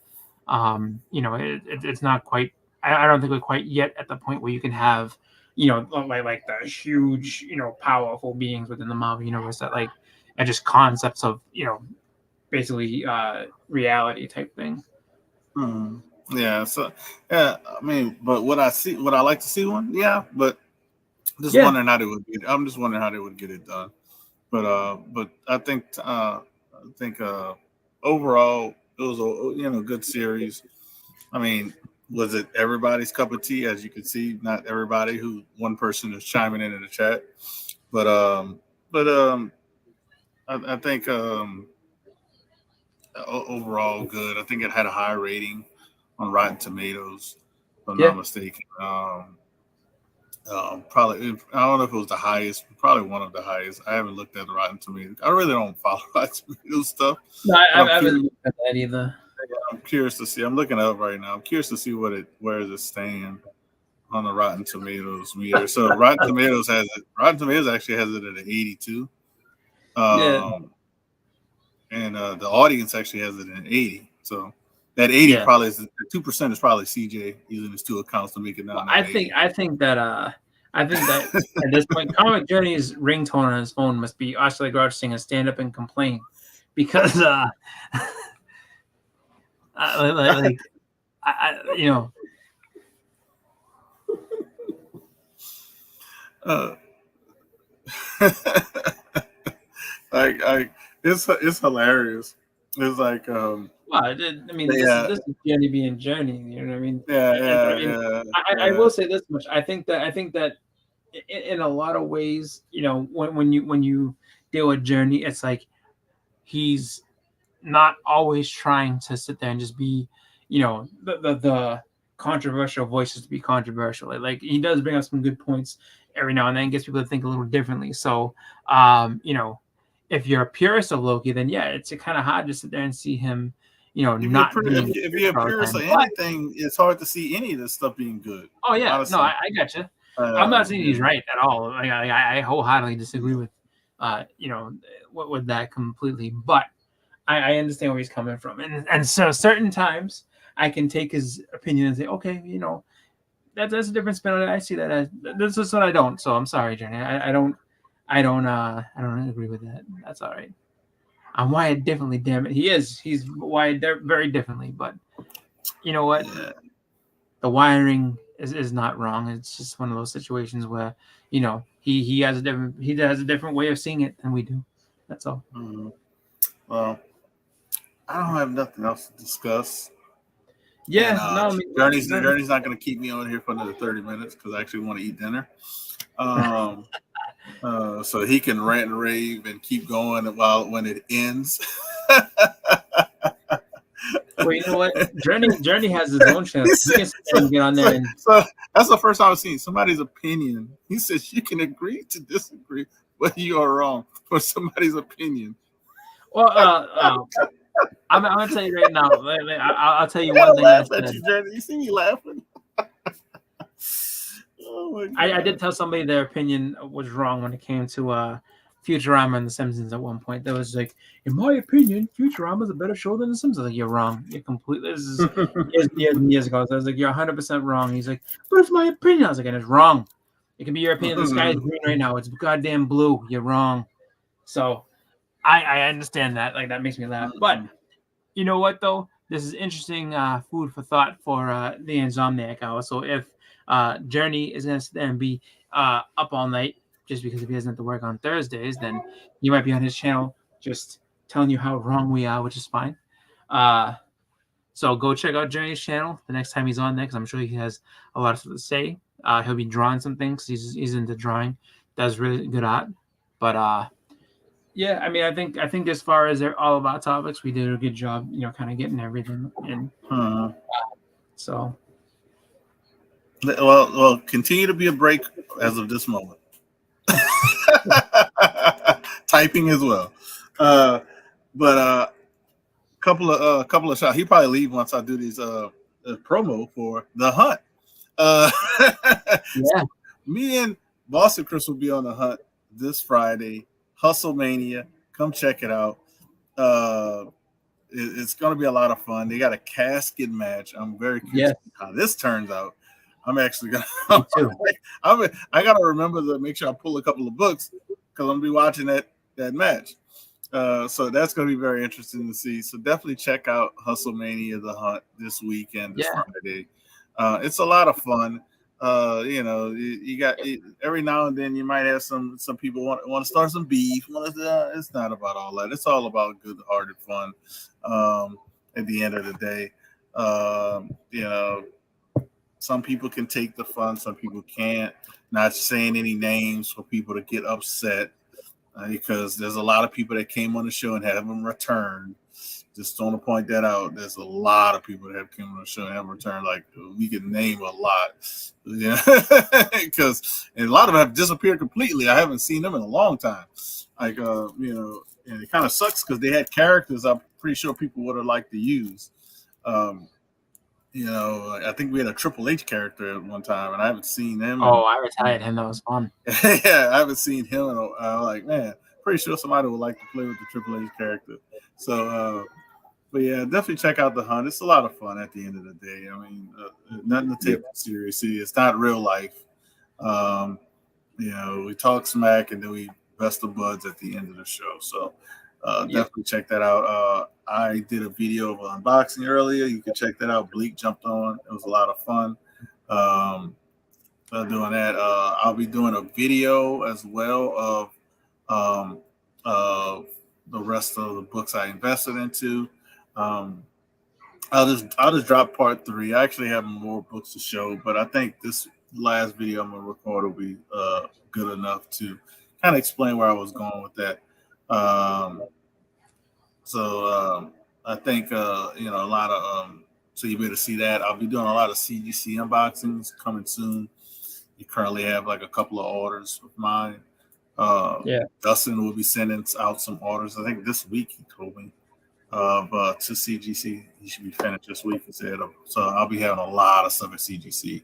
it's not quite. I don't think we're quite yet at the point where you can have the huge powerful beings within the Marvel universe that are just concepts of basically reality type thing. Yeah. So I mean, but would I like to see one? Yeah, but Just Yeah, wondering how they would get. I'm just wondering how they would get it done. But I think overall it was a good series. I mean, was it everybody's cup of tea? As you can see, not everybody. Who one person is chiming in the chat, but I think overall good. I think it had a high rating on Rotten Tomatoes, if I'm yeah. not mistaken. Probably I don't know if it was the highest, probably one of the highest. I haven't looked at the Rotten Tomatoes. I really don't follow Rotten Tomatoes stuff, No, but I haven't looked at that either. I'm curious to see. I'm looking it up right now. I'm curious to see where does it stand on the Rotten Tomatoes meter. So Rotten Tomatoes actually has it at an 82. Yeah, Um, and the audience actually has it at an 80. So that 80 yeah. probably is 2% is probably CJ using his two accounts to make it Well, down to an 80. I think that at this point, Comic Journey's ringtone on his phone must be Ashley Grouch singing "Stand Up and Complain," because like you know, Uh, it's hilarious. It's like well, I mean, yeah, this is Journey being Journey. You know what I mean? yeah, And I yeah, mean, yeah, I yeah. will say this much. I think that in a lot of ways, you know, when you deal with Journey, it's like he's not always trying to sit there and just be, you know, the controversial voices to be controversial. Like he does bring up some good points every now and then, gets people to think a little differently. So, you know, if you're a purist of Loki, then yeah, it's kind of hard to sit there and see him, you know, If you're not being if you're all the purist time. of But anything, it's hard to see any of this stuff being good. oh yeah, no, Honestly, I got you. I'm not saying yeah. he's right at all. Like, I wholeheartedly disagree with, you know, with that completely. But I understand where he's coming from, and so certain times I can take his opinion and say, okay, you know, that's a different spin on it. I see that. This is what I don't. So I'm sorry, Jenny. I don't agree with that. That's all right. I'm wired differently. Damn it, he's wired very differently. But you know what? Yeah. The wiring is not wrong. It's just one of those situations where, you know, he has a different way of seeing it than we do. That's all. Mhm. Well, I don't have nothing else to discuss. And Yeah, no, I mean, Journey's not going to keep me on here for another 30 minutes because I actually want to eat dinner. Um, so he can rant and rave and keep going when it ends. well, you know what? Journey has his own channel. He can sit there and get on there and So that's the first time I've seen somebody's opinion. He says you can agree to disagree, but you are wrong for somebody's opinion. well, I'm gonna tell you right now. I'll tell you I one thing I laugh at said. you, Journey. You see me laughing? Oh my God. I did tell somebody their opinion was wrong when it came to Futurama and The Simpsons at one point. That was like, in my opinion, Futurama is a better show than The Simpsons. I was like, you're wrong. You're completely. This is years and years ago. So I was like, you're 100% wrong. He's like, but it's my opinion. I was like, and it's wrong. It can be your opinion. The sky is green right now. It's goddamn blue. You're wrong. So I understand that. Like that makes me laugh. But you know what though? This is interesting food for thought for the Insomniac Hour. So if Journey is going to sit there and be up all night just because if he doesn't have to work on Thursdays, then he might be on his channel just telling you how wrong we are, which is fine. So go check out Journey's channel the next time he's on there because I'm sure he has a lot of stuff to say. He'll be drawing some things. He's into drawing. Does really good art. But yeah, I mean, I think as far as all of our topics, we did a good job, you know, kind of getting everything in. So, Well, continue to be a break as of this moment. Typing as well, but couple of shots. He probably leave once I do these promo for the Hunt. yeah, Me and Boston Chris will be on the Hunt this Friday. Hustlemania, come check it out. It's going to be a lot of fun. They got a casket match. I'm very curious how this turns out. I'm actually gonna. I gotta remember to make sure I pull a couple of books because I'm gonna be watching that match. So that's gonna be very interesting to see. So definitely check out Hustlemania: The Hunt this weekend, this Friday. It's a lot of fun. You got every now and then you might have some people want to start some beef. It's not about all that. It's all about good-hearted fun. At the end of the day, some people can take the fun, some people can't. Not saying any names for people to get upset because there's a lot of people that came on the show and haven't returned. Just want to point that out. There's a lot of people that have come on the show and haven't returned. Like we can name a lot, because a lot of them have disappeared completely. I haven't seen them in a long time. Like and it kind of sucks because they had characters I'm pretty sure people would have liked to use. I think we had a Triple H character at one time, and I haven't seen him. Oh, I retired him. That was fun. Yeah, I haven't seen him. I'm like, man, pretty sure somebody would like to play with the Triple H character. So, but yeah, definitely check out The Hunt. It's a lot of fun at the end of the day. I mean, nothing to take seriously. It's not real life. We talk smack and then we bust the buds at the end of the show. So definitely check that out. I did a video of unboxing earlier. You can check that out. Bleak jumped on. It was a lot of fun. Doing that. I'll be doing a video as well of the rest of the books I invested into. I'll just drop part 3. I actually have more books to show, but I think this last video I'm gonna record will be good enough to kind of explain where I was going with that. I think a lot of so you better see that. I'll be doing a lot of CGC unboxings coming soon. You currently have like a couple of orders of mine. Dustin will be sending out some orders. I think this week he told me to CGC. He should be finished this week. He said so. I'll be having a lot of stuff at CGC.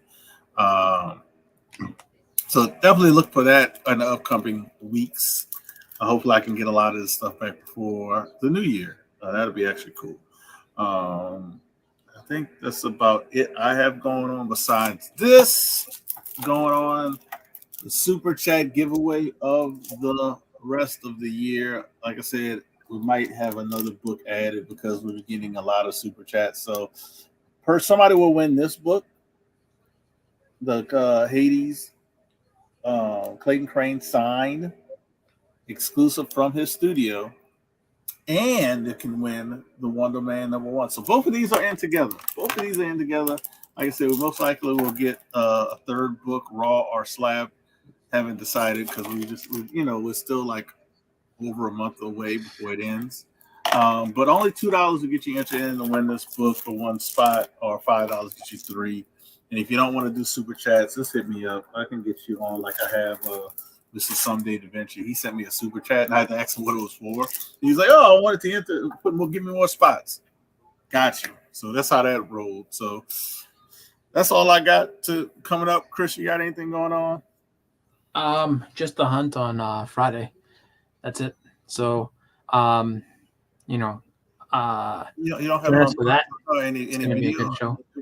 So definitely look for that in the upcoming weeks. Hopefully I can get a lot of this stuff back before the new year. That'll be actually cool. I think that's about it I have going on besides this going on. The super chat giveaway of the rest of the year. Like I said, we might have another book added because we're getting a lot of super chats. So somebody will win this book, the Hades Clayton Crane signed, exclusive from his studio, and it can win the Wonder Man #1. So both of these are in together. Like I said, we most likely will get a third book, Raw or Slab. Haven't decided because we're still like over a month away before it ends. But only $2 will get you entered in to win this book for one spot, or $5 get you 3. And if you don't want to do super chats, just hit me up. I can get you on like I have. This is Someday Adventure. He sent me a super chat, and I had to ask him what it was for. He's like, "Oh, I wanted to enter. Give me more spots." Got you. So that's how that rolled. So that's all I got to coming up. Chris, you got anything going on? Just The Hunt on Friday. That's it. So, you don't have any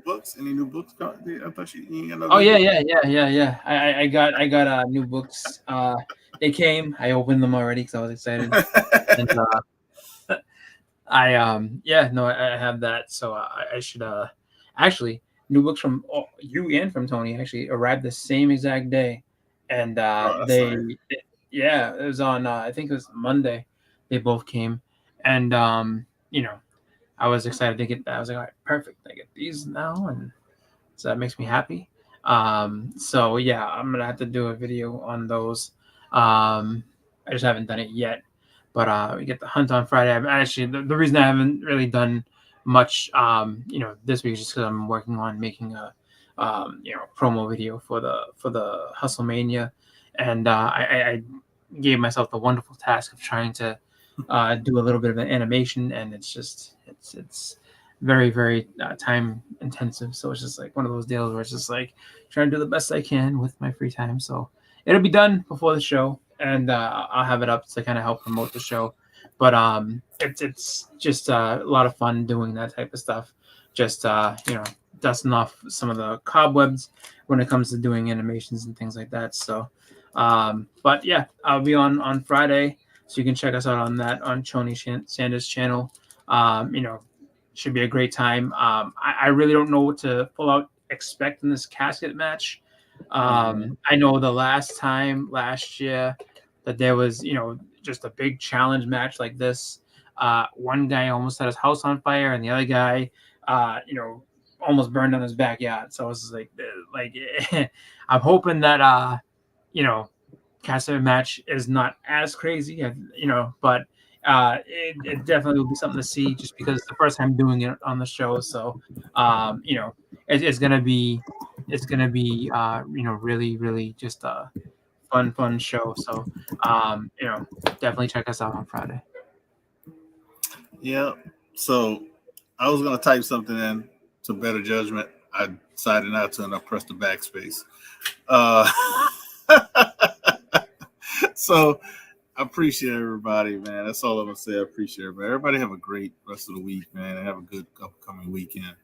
books? Any new books? I thought you got no. Oh yeah. I got new books. They came. I opened them already because I was excited. And I have that. So I should actually new books from you and from Tony actually arrived the same exact day, and it was on I think it was Monday. They both came, and I was excited to get that. I was like, all right, perfect. I get these now, and so that makes me happy. So yeah, I'm gonna have to do a video on those. I just haven't done it yet, but we get The Hunt on Friday. The reason I haven't really done much, this week is just because I'm working on making a, promo video for the Hustlemania, and I gave myself the wonderful task of trying to do a little bit of an animation, and it's very, very time intensive. So it's just like one of those deals where it's just like trying to do the best I can with my free time. So it'll be done before the show, and I'll have it up to kind of help promote the show. But it's just a lot of fun doing that type of stuff. Just dusting off some of the cobwebs when it comes to doing animations and things like that. So, but yeah, I'll be on Friday. So you can check us out on that on Choni Sanders' channel. Should be a great time. I really don't know what to full out expect in this casket match. I know the last year that there was, just a big challenge match like this. One guy almost set his house on fire, and the other guy, almost burned down his backyard. So it's like, I'm hoping that, Castle match is not as crazy, but it definitely will be something to see just because it's the first time doing it on the show. So, it's gonna be, really, really just a fun show. So, definitely check us out on Friday. Yeah. So I was gonna type something in to better judgment. I decided not to, and I pressed the backspace. So I appreciate everybody, man. That's all I'm gonna say. I appreciate everybody. Everybody have a great rest of the week, man, and have a good upcoming weekend.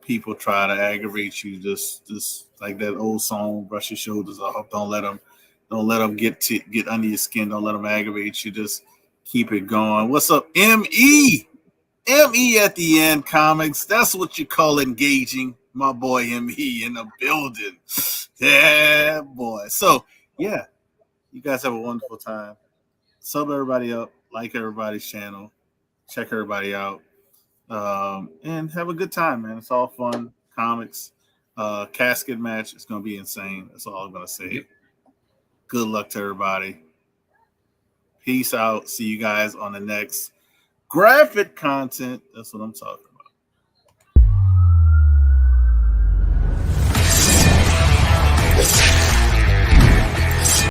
People try to aggravate you, just like that old song, brush your shoulders off. Don't let them get under your skin. Don't let them aggravate you. Just keep it going. What's up, ME? ME at the end, comics. That's what you call engaging. My boy ME in the building. Yeah, boy. So, yeah, you guys have a wonderful time. Sub everybody up, like everybody's channel, check everybody out, and have a good time, man. It's all fun. Comics, casket match. It's going to be insane. That's all I'm going to say. Yep. Good luck to everybody. Peace out. See you guys on the next graphic content. That's what I'm talking about.